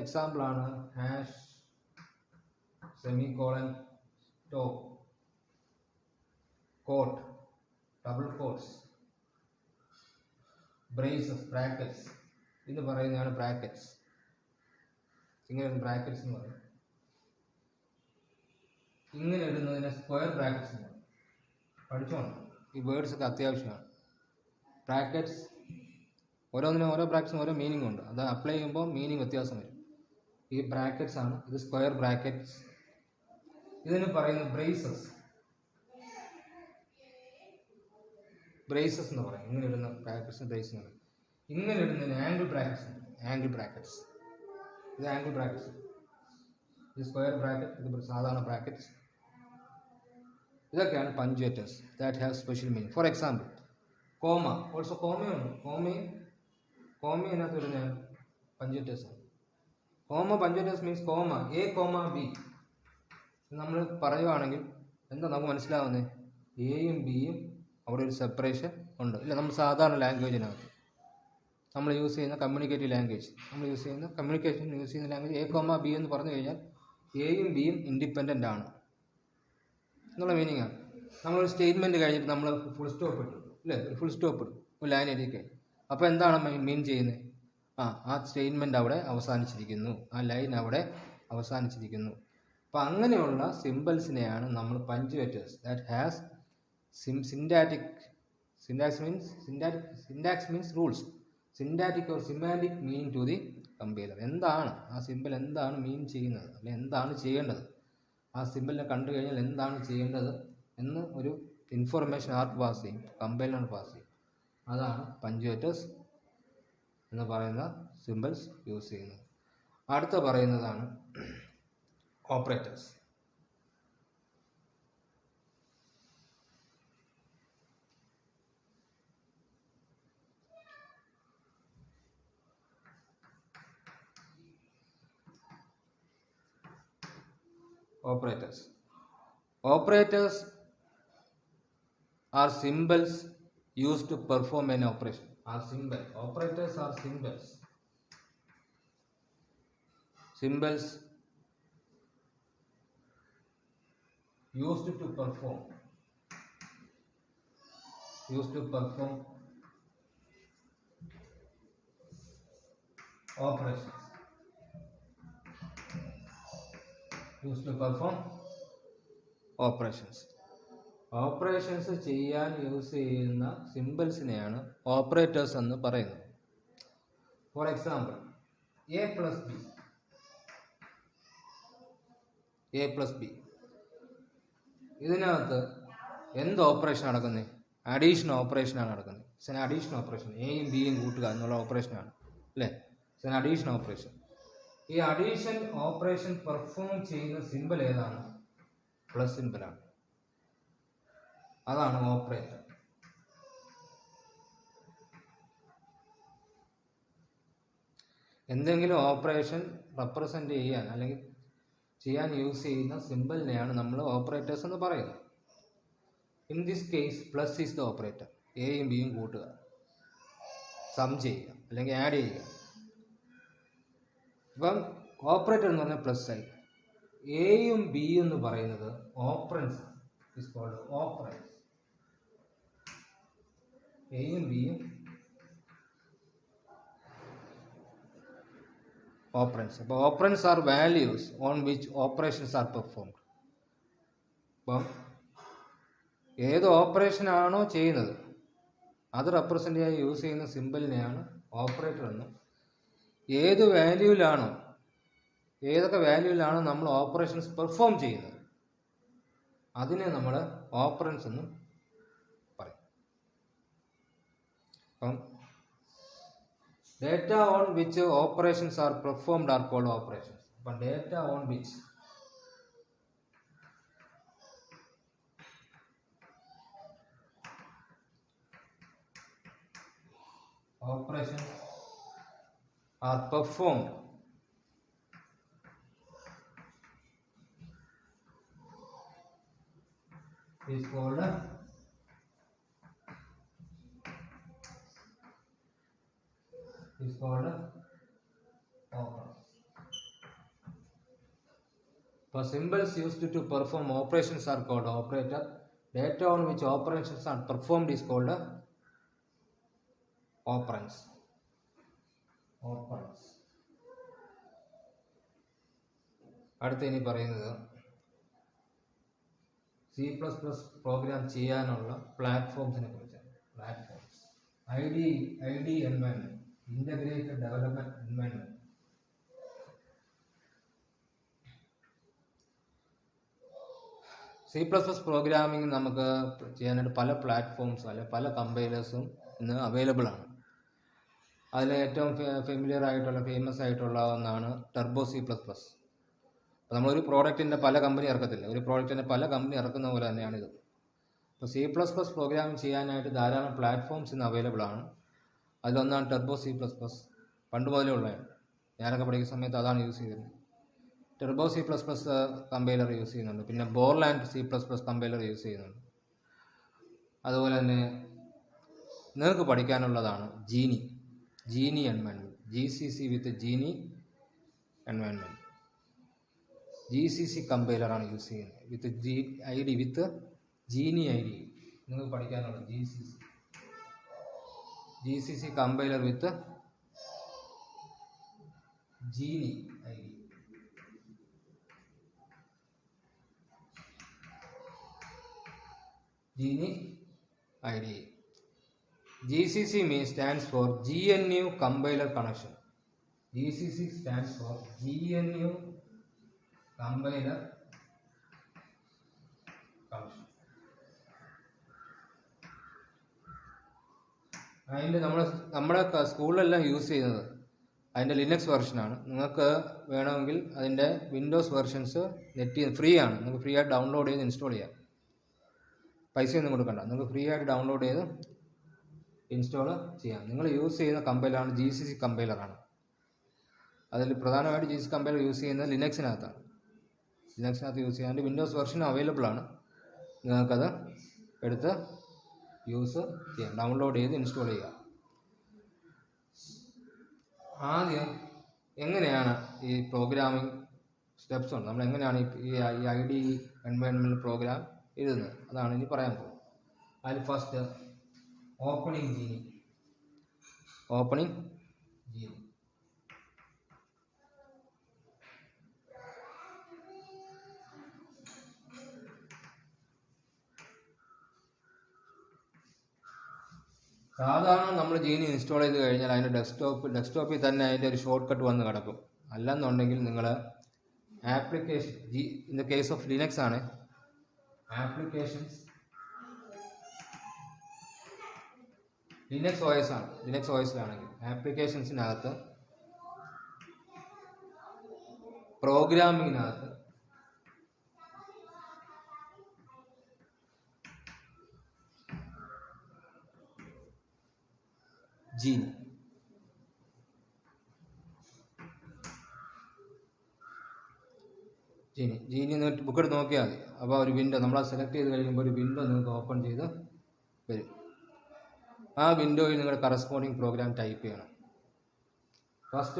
എക്സാമ്പിൾ ആണ് hash, semicolon, stop, quote, double quotes, braces, brackets. ഇത് പറയുന്നതാണ് ബ്രാക്കറ്റ്സ്. ഇങ്ങനെയാണ് ബ്രാക്കറ്റ്സ് എന്ന് പറയുന്നത്. ഇങ്ങനെ ഇടുന്നതിനെ സ്ക്വയർ ബ്രാക്കറ്റ്സ് എന്ന് പറയും. പഠിച്ചോണം, ഈ വേർഡ്സ് ഒക്കെ അത്യാവശ്യമാണ്. ബ്രാക്കറ്റ്സ് ഓരോന്നിനും ഓരോ ബ്രാക്കറ്റ്സിനും ഓരോ മീനിങ് ഉണ്ട്. അത് അപ്ലൈ ചെയ്യുമ്പോൾ മീനിങ് വ്യത്യാസം വരും. ഈ ബ്രാക്കറ്റ്സ് ആണ്, ഇത് സ്ക്വയർ ബ്രാക്കറ്റ്സ്. ഇതിന് പറയുന്നത് ബ്രേസസ് എന്ന് പറയും. ഇങ്ങനെ ഇടുന്ന ബ്രാക്കറ്റ്സ് ബ്രേസ് എന്ന് പറയും. ഇങ്ങനെ ഇടുന്നതിന് ആംഗിൾ ബ്രാക്കറ്റ്സ്. ഇത് ആംഗിൾ ബ്രാക്കറ്റ്സ്. ഇത് സ്ക്വയർ ബ്രാക്കറ്റ്, ഇത് സാധാരണ ബ്രാക്കറ്റ്സ്. ഇതൊക്കെയാണ് punctuators that have special meaning. For example comma. Also കോമയുണ്ട്. കോമ ഇതിനകത്ത് വരുന്ന പഞ്ച്വേറ്റേഴ്സ് ആണ്. Punctuators means comma A comma B. നമ്മൾ പറയുവാണെങ്കിൽ എന്താ നമുക്ക് മനസ്സിലാവുന്നത്? എയും ബിയും അവിടെ ഒരു സെപ്പറേഷൻ ഉണ്ട്. ഇല്ല, നമ്മൾ സാധാരണ ലാംഗ്വേജിനകത്ത് നമ്മൾ യൂസ് ചെയ്യുന്ന കമ്മ്യൂണിക്കേറ്റീവ് ലാംഗ്വേജ് യൂസ് ചെയ്യുന്ന ലാംഗ്വേജ് എ കോമ ബി എന്ന് പറഞ്ഞു കഴിഞ്ഞാൽ എയും ബിയും ഇൻഡിപെൻഡൻ്റ് ആണ് എന്നുള്ള മീനിങ് ആണ്. നമ്മളൊരു സ്റ്റേറ്റ്മെൻറ്റ് കഴിഞ്ഞിട്ട് നമ്മൾ ഫുൾ സ്റ്റോപ്പ് ഇട്ടു, അല്ലേ? ഒരു ഫുൾ സ്റ്റോപ്പ് ഇടും, ഒരു ലൈൻ എഴുതിക്കേ. അപ്പോൾ എന്താണ് മീൻ ചെയ്യുന്നത്? ആ സ്റ്റേറ്റ്മെൻറ്റ് അവിടെ അവസാനിച്ചിരിക്കുന്നു, ആ ലൈൻ അവിടെ അവസാനിച്ചിരിക്കുന്നു. അപ്പോൾ അങ്ങനെയുള്ള സിമ്പിൾസിനെയാണ് നമ്മൾ punctuators that has syntax means rules, syntactic or semantic meaning to the compiler. എന്താണ് ആ സിമ്പിൾ, എന്താണ് മീൻ ചെയ്യുന്നത്, അല്ലെങ്കിൽ എന്താണ് ചെയ്യേണ്ടത്, ആ സിമ്പിളിനെ കണ്ടു കഴിഞ്ഞാൽ എന്താണ് ചെയ്യേണ്ടത് എന്ന് ഒരു ഇൻഫർമേഷൻ ആർക്ക് പാസ് ചെയ്യും? കമ്പൈലറിന് പാസ് ചെയ്യും. അതാണ് പഞ്ച്വേറ്റേഴ്സ് എന്ന് പറയുന്ന സിമ്പിൾസ് യൂസ് ചെയ്യുന്നത്. അടുത്ത പറയുന്നതാണ് operators. Operators. Operators are symbols used to perform an operation. Are symbol. Operators are symbols. Symbols used to perform. Used to perform operations. Used to perform operations. Operations ചെയ്യാൻ use ചെയ്യുന്ന സിമ്പിൾസിനെയാണ് operators എന്ന് പറയുന്നത്. For example, A plus B. A plus B, ഇതിനകത്ത് എന്ത് operation നടക്കുന്നത്? Addition ഓപ്പറേഷനാണ് നടക്കുന്നത്. It's addition operation. എയും ബിയും കൂട്ടുക എന്നുള്ള ഓപ്പറേഷനാണ്, അല്ലേ? It's addition operation. ഈ അഡീഷൻ ഓപ്പറേഷൻ പെർഫോം ചെയ്യുന്ന സിമ്പിൾ ഏതാണ്? പ്ലസ് സിമ്പിളാണ്. അതാണ് ഓപ്പറേറ്റർ. എന്തെങ്കിലും ഓപ്പറേഷൻ റെപ്രസെന്റ് ചെയ്യാൻ അല്ലെങ്കിൽ ചെയ്യാൻ യൂസ് ചെയ്യുന്ന സിമ്പിളിനെയാണ് നമ്മൾ ഓപ്പറേറ്റേഴ്സ് എന്ന് പറയുന്നത്. In this case plus is the operator. എയും ബിയും കൂട്ടുക, സം ചെയ്യുക അല്ലെങ്കിൽ ആഡ് ചെയ്യുക. ഇപ്പം ഓപ്പറേറ്റർ എന്ന് പറഞ്ഞാൽ പ്ലസ് ആയി. എയും ബിയും എന്ന് പറയുന്നത് ഓപ്പറൻസ് ഈസ് കോൾഡ് ഓപ്പറൻസ്. എയും ബിയും ഓപ്പറൻസ്. അപ്പോൾ operands are values on which operations are performed. അപ്പം ഏത് ഓപ്പറേഷനാണോ ചെയ്യുന്നത് അത് റെപ്രസെൻ്റ് ചെയ്യാൻ യൂസ് ചെയ്യുന്ന സിമ്പിളിനെയാണ് ഓപ്പറേറ്റർ എന്നും, ഏത് വാല്യൂവിലാണോ ഏതൊക്കെ വാല്യൂവിലാണോ നമ്മൾ ഓപ്പറേഷൻസ് പെർഫോം ചെയ്യുന്നത് അതിനെ നമ്മൾ ഓപ്പറൻസ് എന്നും പറയും. അപ്പം data on which operations are performed are called operations. അപ്പം data on which operations are performed is called operations. For symbols used to perform operations are called operator. Data on which operations are performed is called operands. അടുത്ത ഇനി പറയുന്നത് C++ programme ചെയ്യാനുള്ള പ്ലാറ്റ്ഫോംസിനെ കുറിച്ചാണ്. Platforms. ID environment, integrated development environment. C++ programming നമുക്ക് ചെയ്യാനായിട്ട് പല പ്ലാറ്റ്ഫോംസും അല്ലെങ്കിൽ പല കമ്പൈലേഴ്സും ഇന്ന് അവൈലബിൾ ആണ്. അതിൽ ഏറ്റവും ഫെമിലിയർ ആയിട്ടുള്ള ഫേമസ് ആയിട്ടുള്ള ഒന്നാണ് ടർബോ C++. അപ്പോൾ നമ്മളൊരു പ്രോഡക്റ്റിൻ്റെ പല കമ്പനി ഇറക്കത്തില്ല, ഒരു പ്രോഡക്റ്റിൻ്റെ പല കമ്പനി ഇറക്കുന്ന പോലെ തന്നെയാണിത്. അപ്പോൾ C++ പ്രോഗ്രാമിംഗ് ചെയ്യാനായിട്ട് ധാരാളം പ്ലാറ്റ്ഫോംസ് ഇന്ന് അവൈലബിൾ ആണ്. അതിലൊന്നാണ് ടർബോ C++. പണ്ട് മുതലേ ഉള്ളതാണ്. ഞാനൊക്കെ പഠിക്കുന്ന സമയത്ത് അതാണ് യൂസ് ചെയ്തിരുന്നത്. ടർബോ C++ കമ്പൈലർ യൂസ് ചെയ്യുന്നുണ്ട്. പിന്നെ ബോർലാൻഡ് C++ കമ്പൈലർ യൂസ് ചെയ്യുന്നുണ്ട്. അതുപോലെ തന്നെ നിങ്ങൾക്ക് പഠിക്കാനുള്ളതാണ് ജീനി എൻവയൺമെൻറ്റ്. GCC വിത്ത് ജീനി എൻവയൺമെൻറ്റ്. GCC കമ്പൈലറാണ് യൂസ് ചെയ്യുന്നത് വിത്ത് വിത്ത് ജീനി ID. നിങ്ങൾക്ക് പഠിക്കാനുള്ളത് GCC compiler with genie ID. Genie ID. GCC stands for GNU Compiler Connection. GCC stands for GNU Compiler Connection. അതിൻ്റെ നമ്മുടെ സ്കൂളിലെല്ലാം യൂസ് ചെയ്യുന്നത് അതിൻ്റെ ലിനക്സ് വെർഷനാണ്. നിങ്ങൾക്ക് വേണമെങ്കിൽ അതിൻ്റെ വിൻഡോസ് വെർഷൻസ് നെറ്റ് ഫ്രീ ആണ്. നിങ്ങൾക്ക് ഫ്രീ ആയിട്ട് ഡൗൺലോഡ് ചെയ്ത് ഇൻസ്റ്റാൾ ചെയ്യാം. പൈസയൊന്നും കൊടുക്കണ്ട, നിങ്ങൾക്ക് ഫ്രീ ആയിട്ട് ഡൗൺലോഡ് ചെയ്ത് ഇൻസ്റ്റാൾ ചെയ്യാം. നിങ്ങൾ യൂസ് ചെയ്യുന്ന കമ്പൈലറാണ് GCC കമ്പൈലറാണ്. അതിൽ പ്രധാനമായിട്ട് GCC കമ്പൈലർ യൂസ് ചെയ്യുന്നത് ലിനക്സിനകത്താണ്. ലിനക്സിനകത്ത് യൂസ് ചെയ്യാൻ വിൻഡോസ് വെർഷൻ അവൈലബിൾ ആണ്. നിങ്ങൾക്കത് എടുത്ത് യൂസ് ചെയ്യാം, ഡൗൺലോഡ് ചെയ്ത് ഇൻസ്റ്റാൾ ചെയ്യുക. ആദ്യം എങ്ങനെയാണ് ഈ പ്രോഗ്രാമിംഗ് സ്റ്റെപ്സ് ഉണ്ട്, നമ്മൾ എങ്ങനെയാണ് ഈ IDE എൻവയോൺമെൻറ്റ് പ്രോഗ്രാം എഴുതുന്നത്, അതാണ് ഇനി പറയാൻ പോകുന്നത്. അതിൽ ഫസ്റ്റ് ഓപ്പണിംഗ് ജീനി. സാധാരണ നമ്മൾ ജീനി ഇൻസ്റ്റാൾ ചെയ്ത് കഴിഞ്ഞാൽ അതിൻ്റെ ഡെസ്ക്ടോപ്പിൽ തന്നെ അതിൻ്റെ ഒരു ഷോർട്ട് കട്ട് വന്ന് കിടക്കും. അല്ലെന്നുണ്ടെങ്കിൽ നിങ്ങൾ application in the case of Linux ആണ്, ആപ്ലിക്കേഷൻസ് ലിനക്സ് OS ആണ്. ലിനക്സ് OSലാണെങ്കിൽ ആപ്ലിക്കേഷൻസിനകത്ത് പ്രോഗ്രാമിങ്ങിനകത്ത് ജീനി ബുക്ക് എടുത്ത് നോക്കിയാൽ മതി. അപ്പോൾ ഒരു വിൻഡോ നമ്മൾ സെലക്ട് ചെയ്ത് കഴിയുമ്പോൾ ഒരു വിൻഡോ നിങ്ങൾക്ക് ഓപ്പൺ ചെയ്ത് വരും. ആ വിൻഡോയിൽ നിങ്ങളുടെ കറസ്പോണ്ടിങ് പ്രോഗ്രാം ടൈപ്പ് ചെയ്യണം. ഫസ്റ്റ്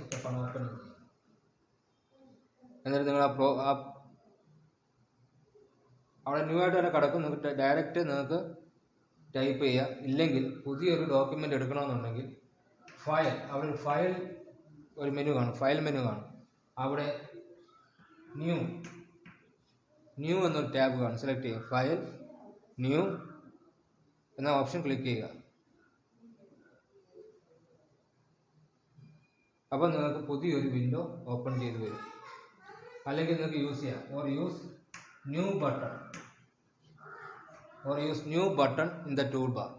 സ്റ്റെപ്പാണ് ഓപ്പണിംഗ്. എന്നിട്ട് നിങ്ങൾ അവിടെ ന്യൂ ആയിട്ട് തന്നെ കിടക്കും. നിങ്ങൾക്ക് ഡയറക്റ്റ് നിങ്ങൾക്ക് ടൈപ്പ് ചെയ്യുക. ഇല്ലെങ്കിൽ പുതിയൊരു ഡോക്യുമെൻ്റ് എടുക്കണമെന്നുണ്ടെങ്കിൽ അവിടെ ഒരു മെനു കാണും, ഫയൽ മെനു കാണും. അവിടെ ന്യൂ എന്നൊരു ടാബ് കാണും. സെലക്ട് ചെയ്യുക, ഫയൽ ന്യൂ എന്ന ഓപ്ഷൻ ക്ലിക്ക് ചെയ്യുക. അപ്പോൾ നിങ്ങൾക്ക് പുതിയൊരു വിൻഡോ ഓപ്പൺ ചെയ്ത് വരും. അല്ലെങ്കിൽ നിങ്ങൾക്ക് യൂസ് ചെയ്യാം use new button in the tool bar.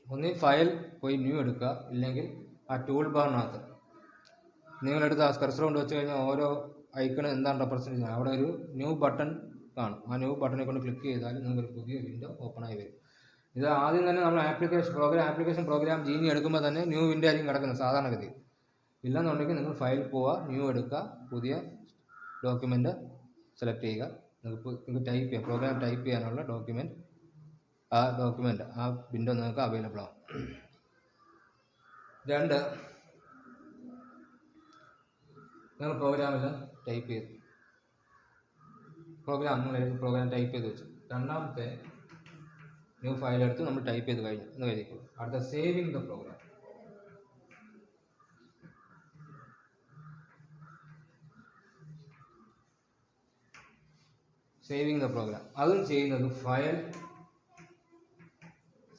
ഒന്നീ ഫയൽ പോയി ന്യൂ എടുക്കുക, ഇല്ലെങ്കിൽ ആ ടൂൾ ബാറിനകത്ത് നിങ്ങളെടുത്ത് ആ കർസർ കൊണ്ട് വെച്ച് കഴിഞ്ഞാൽ ഓരോ ഐക്കൺ എന്താണ് റെപ്രസെൻറ്റ് ചെയ്യുന്നത്, അവിടെ ഒരു ന്യൂ ബട്ടൺ കാണും. ആ ന്യൂ ബട്ടനെ കൊണ്ട് ക്ലിക്ക് ചെയ്താൽ നിങ്ങൾക്കൊരു പുതിയ വിൻഡോ ഓപ്പൺ ആയി വരും. ഇത് ആദ്യം തന്നെ നമ്മൾ ആപ്ലിക്കേഷൻ പ്രോഗ്രാം ജീനി എടുക്കുമ്പോൾ തന്നെ ന്യൂ വിൻഡോ ആയിരിക്കും കിടക്കുന്നത് സാധാരണഗതി. ഇല്ലെന്നുണ്ടെങ്കിൽ നിങ്ങൾ ഫയൽ പോവുക, ന്യൂ എടുക്കുക, പുതിയ ഡോക്യുമെൻ്റ് സെലക്ട് ചെയ്യുക. നിങ്ങൾക്ക് ടൈപ്പ് ചെയ്യാം, പ്രോഗ്രാം ടൈപ്പ് ചെയ്യാനുള്ള ഡോക്യുമെൻ്റ് ആ വിൻഡോ നിങ്ങൾക്ക് അവൈലബിൾ ആവും. 2, നിങ്ങൾ പ്രോഗ്രാമിൽ ടൈപ്പ് ചെയ്തു, പ്രോഗ്രാം ടൈപ്പ് ചെയ്ത് വെച്ചു. രണ്ടാമത്തെ ന്യൂ ഫയൽ എടുത്ത് നമ്മൾ ടൈപ്പ് ചെയ്ത് കഴിഞ്ഞു എന്ന് കരുതിക്കോളൂ. അടുത്ത സേവിങ് ദ പ്രോഗ്രാം. അതും ചെയ്യുന്നത് ഫയൽ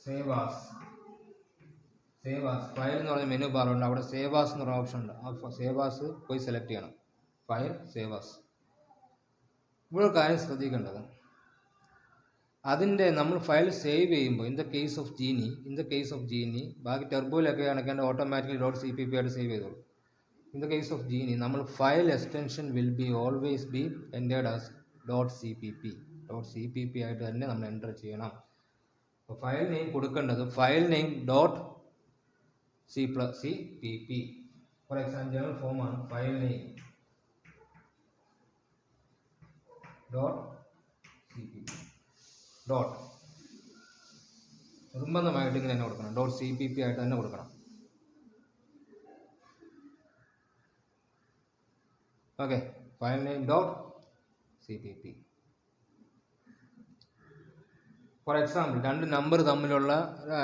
സേവ് ആസ് ഫയൽ എന്ന് പറഞ്ഞ മെനു ബാർ ഉണ്ട്. അവിടെ സേവ് ആസ് എന്ന് പറഞ്ഞ ഓപ്ഷൻ ഉണ്ട്. ആ സേവ് ആസ് പോയി സെലക്ട് ചെയ്യണം. File save as. ഇവിടെ കാര്യം ശ്രദ്ധിക്കേണ്ടത്, അതിൻ്റെ നമ്മൾ ഫയൽ സേവ് ചെയ്യുമ്പോൾ in the case of Geany ബാക്കി ടെർബോയിലൊക്കെ ആണെങ്കിൽ ഓട്ടോമാറ്റിക്കലി .cpp ആയിട്ട് സേവ് ചെയ്തോളൂ. In the case of Geany നമ്മൾ file extension will always be entered as .cpp ആയിട്ട് തന്നെ നമ്മൾ എൻ്റർ ചെയ്യണം. അപ്പോൾ ഫയൽ നെയിം കൊടുക്കേണ്ടത് file name .cpp. For example general ഫോമാണ് ഫയൽ നെയിം .cpp. നിർബന്ധമായിട്ട് ഇങ്ങനെ തന്നെ കൊടുക്കണം, .cpp ആയിട്ട് തന്നെ കൊടുക്കണം. Okay, file name .cpp. For example 2 number തമ്മിലുള്ള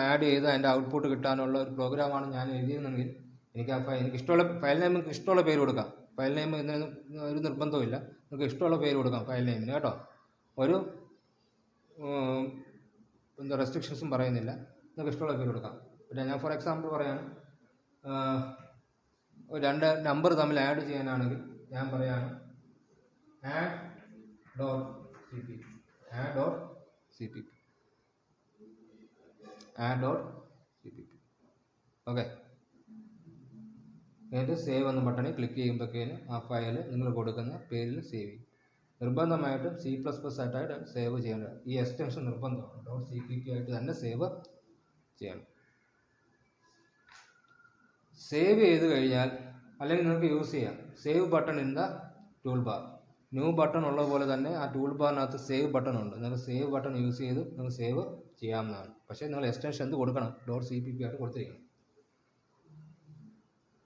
ആഡ് ചെയ്ത് അതിൻ്റെ ഔട്ട്പുട്ട് കിട്ടാനുള്ള ഒരു പ്രോഗ്രാമാണ് ഞാൻ എഴുതിയതെങ്കിൽ എനിക്ക് ഇഷ്ടമുള്ള ഫയൽ നെയിം ഇഷ്ടമുള്ള പേര് കൊടുക്കാം. ഫയൽ നെയിം ഒരു നിർബന്ധമില്ല, നിങ്ങൾക്ക് ഇഷ്ടമുള്ള പേര് കൊടുക്കാം ഫയൽ നെയിമിന് കേട്ടോ. ഒരു റെസ്ട്രിക്ഷൻസും പറയുന്നില്ല, നിങ്ങൾക്ക് ഇഷ്ടമുള്ള പേര് കൊടുക്കാം. പിന്നെ ഞാൻ ഫോർ എക്സാമ്പിൾ പറയാണ്, 2 നമ്പർ തമ്മിൽ ആഡ് ചെയ്യാനാണെങ്കിൽ ഞാൻ പറയാണ് add.cpp. ഓക്കെ, എന്നിട്ട് സേവ് എന്ന ബട്ടണിൽ ക്ലിക്ക് ചെയ്യുമ്പോഴേക്കും ആ ഫയൽ നിങ്ങൾ കൊടുക്കുന്ന പേരിൽ സേവ് ചെയ്യും. നിർബന്ധമായിട്ടും C++ ആയിട്ടാണ് സേവ് ചെയ്യേണ്ടത്. ഈ എക്സ്റ്റൻഷൻ നിർബന്ധമാണ്. .cpp ആയിട്ട് തന്നെ സേവ് ചെയ്യണം. സേവ് ചെയ്ത് കഴിഞ്ഞാൽ അല്ലെങ്കിൽ നിങ്ങൾക്ക് യൂസ് ചെയ്യാം save button in the tool bar. New button ഉള്ള പോലെ തന്നെ ആ ടൂൾ ബാറിനകത്ത് സേവ് ബട്ടൺ ഉണ്ട്. നിങ്ങൾക്ക് സേവ് ബട്ടൺ യൂസ് ചെയ്ത് നിങ്ങൾക്ക് സേവ് ചെയ്യാവുന്നതാണ്. പക്ഷേ നിങ്ങൾ എക്സ്റ്റൻഷൻ എന്ത് കൊടുക്കണം? .cpp ആയിട്ട് കൊടുത്തിരിക്കണം.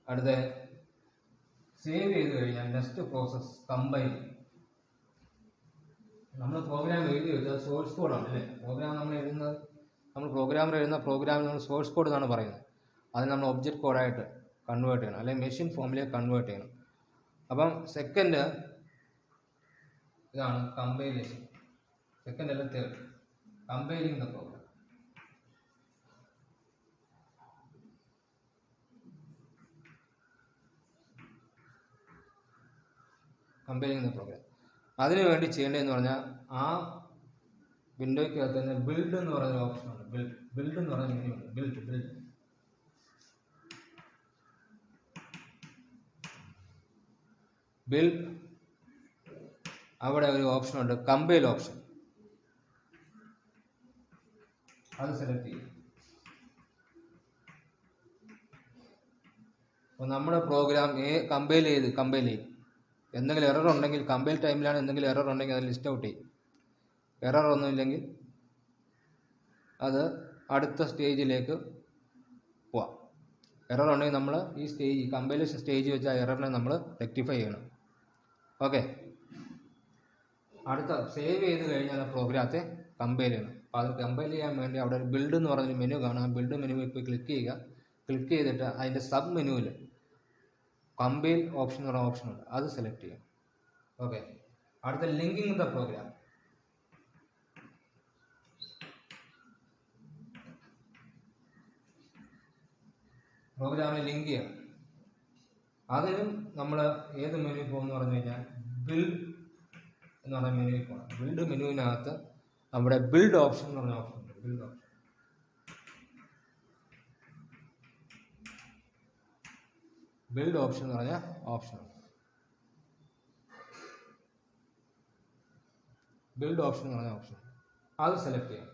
അടുത്ത സേവ് ചെയ്ത് കഴിഞ്ഞാൽ നെക്സ്റ്റ് പ്രോസസ് കമ്പൈൽ. നമ്മൾ പ്രോഗ്രാം എഴുതി വെച്ചാൽ സോഴ്സ് കോഡാണ് അല്ലേ? നമ്മൾ പ്രോഗ്രാമർ എഴുതുന്ന പ്രോഗ്രാമിൽ നമ്മൾ സോഴ്സ് കോഡ് എന്നാണ് പറയുന്നത്. അത് നമ്മൾ ഒബ്ജക്റ്റ് കോഡായിട്ട് കൺവേർട്ട് ചെയ്യണം, അല്ലെങ്കിൽ മെഷീൻ ഫോമിലേക്ക് കൺവേർട്ട് ചെയ്യണം. അപ്പം സെക്കൻഡ് ഇതാണ് കമ്പൈലേഷൻ. സെക്കൻഡ് അല്ല third, compiling the program. Compiling the program. അതിനു വേണ്ടി ചെയ്യേണ്ടതെന്ന് പറഞ്ഞാൽ ആ വിൻഡോയ്ക്കകത്ത് തന്നെ ബിൽഡ് എന്ന് പറയുന്ന ഓപ്ഷനുണ്ട്. ബിൽഡ് എന്ന് പറയുന്ന മെനുണ്ട്. ബിൽഡ് അവിടെ ഒരു ഓപ്ഷനുണ്ട്, കമ്പൈൽ ഓപ്ഷൻ. അത് സെലക്ട് ചെയ്യും. അപ്പോൾ നമ്മുടെ പ്രോഗ്രാം കമ്പൈൽ ചെയ്യും. എന്തെങ്കിലും എറർ ഉണ്ടെങ്കിൽ കമ്പൈൽ ടൈമിലാണ് എന്തെങ്കിലും എറർ ഉണ്ടെങ്കിൽ അത് ലിസ്റ്റ് ഔട്ട് ചെയ്യും. എറർ ഒന്നുമില്ലെങ്കിൽ അത് അടുത്ത സ്റ്റേജിലേക്ക് പോവാം. എറർ ഉണ്ടെങ്കിൽ നമ്മൾ ഈ കമ്പൈലേഷൻ സ്റ്റേജ് വെച്ച് ആ എററിനെ നമ്മൾ റെക്ടിഫൈ ചെയ്യണം. ഓക്കെ. അടുത്ത സേവ് ചെയ്ത് കഴിഞ്ഞാൽ ആ പ്രോഗ്രാമത്തെ കമ്പൈൽ ചെയ്യണം. അപ്പോൾ അത് കമ്പൈൽ ചെയ്യാൻ വേണ്ടി അവിടെ ഒരു ബിൽഡ് എന്ന് പറഞ്ഞൊരു മെനു കാണാം. ബിൽഡ് മെനുവിൽ പോയി ക്ലിക്ക് ചെയ്യുക. ക്ലിക്ക് ചെയ്തിട്ട് അതിൻ്റെ സബ് മെനുവിൽ കമ്പൈൽ ഓപ്ഷൻ എന്ന് പറയുന്ന ഓപ്ഷൻ ഉണ്ട്, അത് സെലക്ട് ചെയ്യാം. ഓക്കെ. അടുത്ത ലിങ്കിങ് ദ പ്രോഗ്രാം. പ്രോഗ്രാമിൽ ലിങ്ക് ചെയ്യണം. അതിനും നമ്മൾ ഏത് മെനുവിൽ പോകുമെന്ന് പറഞ്ഞു കഴിഞ്ഞാൽ ബിൽഡ് എന്ന് പറയുന്ന മെനുവിൽ പോകണം. ബിൽഡ് മെനുവിനകത്ത് നമ്മുടെ ബിൽഡ് ഓപ്ഷൻ എന്ന് പറഞ്ഞ ഓപ്ഷൻ ഉണ്ട്. ബിൽഡ് ഓപ്ഷൻ എന്ന് പറഞ്ഞ ഓപ്ഷൻ ഉണ്ട്. ബിൽഡ് ഓപ്ഷൻ എന്ന് പറഞ്ഞ ഓപ്ഷൻ അത് സെലക്ട് ചെയ്യാം.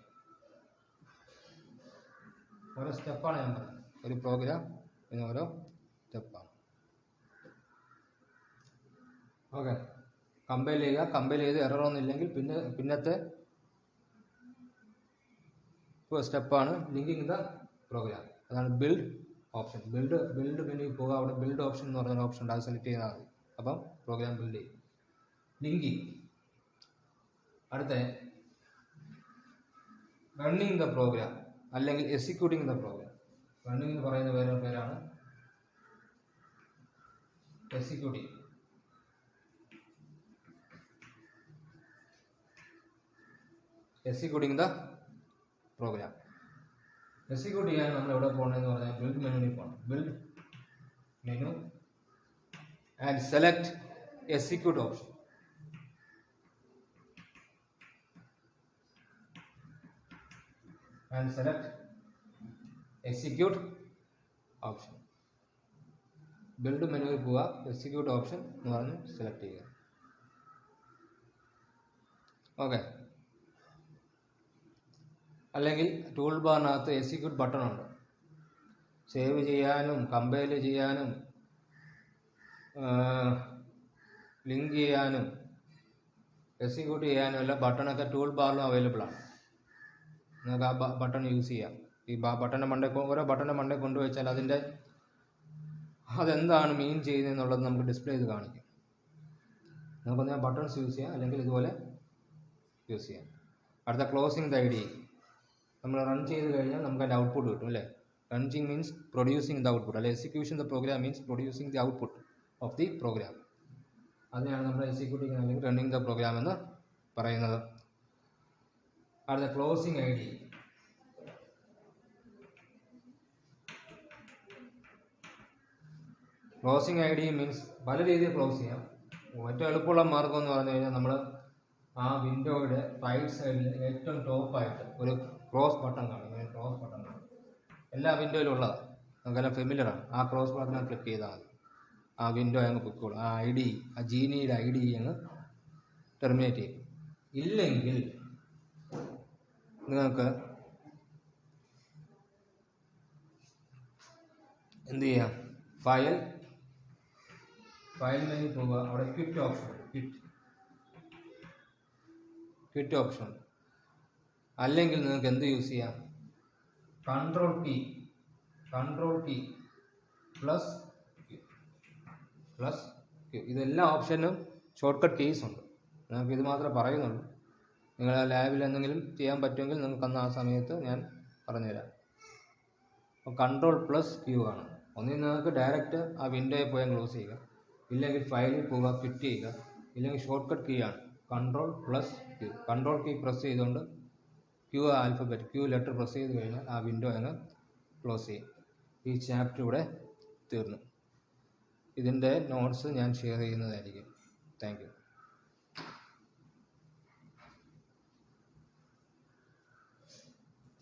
ഓരോ സ്റ്റെപ്പാണ് ഞാൻ പറഞ്ഞത്. ഒരു പ്രോഗ്രാം പിന്നെ ഓരോ സ്റ്റെപ്പാണ്. ഓക്കെ. കമ്പൈൽ ചെയ്യുക. കമ്പൈൽ ചെയ്ത് എററൊന്നും ഇല്ലെങ്കിൽ പിന്നത്തെ സ്റ്റെപ്പാണ് ലിങ്കിങ് ദ പ്രോഗ്രാം. അതാണ് ബിൽഡ് ഓപ്ഷൻ. ബിൽഡ് മെനുവിൽ പോകുക. അവിടെ ബിൽഡ് ഓപ്ഷൻ എന്ന് പറഞ്ഞൊരു ഓപ്ഷൻ ഉണ്ട്, അത് സെലക്ട് ചെയ്താൽ മതി. അപ്പം പ്രോഗ്രാം ബിൽഡ് ചെയ്യും. ലിങ്കിങ്. അടുത്ത റണ്ണിങ് ദ പ്രോഗ്രാം അല്ലെങ്കിൽ എക്സിക്യൂട്ടിങ് ദ പ്രോഗ്രാം. റണ്ണിങ് എന്ന് പറയുന്ന പേരാണ് executing. Executing the program. Execute ചെയ്യാൻ നമ്മൾ എവിടെ പോകണമെന്ന് പറഞ്ഞാൽ ബിൽഡ് മെനുവിൽ പോകണം. Build menu and select execute option. And select execute option. Build മെനുവിൽ പോവുക, എക്സിക്യൂട്ട് ഓപ്ഷൻ എന്ന് പറഞ്ഞ് സെലക്ട് ചെയ്യുക. ഓക്കെ. അല്ലെങ്കിൽ ടൂൾ ബാറിനകത്ത് എക്സിക്യൂട്ട് ബട്ടൺ ഉണ്ട്. സേവ് ചെയ്യാനും കമ്പൈൽ ചെയ്യാനും ലിങ്ക് ചെയ്യാനും എക്സിക്യൂട്ട് ചെയ്യാനും എല്ലാം ബട്ടണൊക്കെ ടൂൾ ബാറിലും അവൈലബിൾ ആണ്. നിങ്ങൾക്ക് ആ ബട്ടൺ യൂസ് ചെയ്യാം. ഈ ഓരോ ബട്ടൻ്റെ മണ്ടേ കൊണ്ടുവച്ചാൽ അതെന്താണ് മീൻ ചെയ്യുന്നതെന്നുള്ളത് നമുക്ക് ഡിസ്പ്ലേ ചെയ്ത് കാണിക്കും. നമുക്കൊന്ന് ബട്ടൺസ് യൂസ് ചെയ്യാം, അല്ലെങ്കിൽ ഇതുപോലെ യൂസ് ചെയ്യാം. അടുത്ത ക്ലോസിംഗ് ദ ഐഡി. നമ്മൾ റൺ ചെയ്ത് കഴിഞ്ഞാൽ നമുക്ക് അതിൻ്റെ ഔട്ട്പുട്ട് കിട്ടും അല്ലേ? Running means producing the output, അല്ലെ execution the program means producing the output of the program. അതിനാണ് നമ്മൾ എക്സിക്യൂട്ടിങ് അല്ലെങ്കിൽ റണ്ണിങ് ദ പ്രോഗ്രാം എന്ന് പറയുന്നത്. അടുത്ത closing I D. Closing I D means പല രീതിയിൽ ക്ലോസ് ചെയ്യാം. ഏറ്റവും എളുപ്പമുള്ള മാർഗം എന്ന് പറഞ്ഞു കഴിഞ്ഞാൽ നമ്മൾ ആ വിൻഡോയുടെ റൈറ്റ് സൈഡിൽ ഏറ്റവും ടോപ്പായിട്ട് ഒരു ക്രോസ് ബട്ടൺ കാണും. ക്രോസ് ബട്ടൺ കാണും, എല്ലാ വിൻഡോയിലും ഉള്ളതാണ്, നമുക്കെല്ലാം ഫെമിലിയറാണ്. ആ ക്രോസ് ബട്ടൺ ക്ലിക്ക് ചെയ്താൽ മതി, ആ വിൻഡോ അങ്ങ് പൊയ്ക്കോളും. ആ ഐ ഡി, ആ ജീനിയുടെ ഐ ഡി അങ്ങ് ടെർമിനേറ്റ് ചെയ്യും. ഇല്ലെങ്കിൽ നിങ്ങൾക്ക് എന്ത് ചെയ്യാം, ഫയൽ മെനു പോവുക, അവിടെ ക്വിറ്റ് ഓപ്ഷൻ, ക്വിറ്റ് ഓപ്ഷൻ. അല്ലെങ്കിൽ നിങ്ങൾക്ക് എന്ത് യൂസ് ചെയ്യാം, കൺട്രോൾ കീ പ്ലസ് ക്യൂ. ഇതെല്ലാ ഓപ്ഷനും ഷോർട്ട് കട്ട് കീസ് ഉണ്ട്. നിങ്ങൾക്ക് ഇത് മാത്രമേ പറയുന്നുള്ളൂ. നിങ്ങൾ ആ ലാബിൽ എന്തെങ്കിലും ചെയ്യാൻ പറ്റുമെങ്കിൽ നിങ്ങൾക്ക് അന്ന് ആ സമയത്ത് ഞാൻ പറഞ്ഞുതരാം. അപ്പോൾ കൺട്രോൾ പ്ലസ് ക്യൂ ആണ്. ഒന്നിൽ നിങ്ങൾക്ക് ഡയറക്റ്റ് ആ വിൻഡോയിൽ പോയി ക്ലോസ് ചെയ്യുക, ഇല്ലെങ്കിൽ ഫയലിൽ പോവുക, ക്വിറ്റ് ചെയ്യുക, ഇല്ലെങ്കിൽ ഷോർട്ട് കട്ട് കീ ആണ് control plus Q. Control key press ചെയ്തുകൊണ്ട് ക്യൂ ലെറ്റർ പ്രസ് ചെയ്ത് കഴിഞ്ഞാൽ ആ വിൻഡോ അങ്ങ് ക്ലോസ് ചെയ്യും. ഈ ചാപ്റ്റർ ഇവിടെ തീർന്നു. ഇതിൻ്റെ നോട്ട്സ് ഞാൻ ഷെയർ ചെയ്യുന്നതായിരിക്കും. Thank you.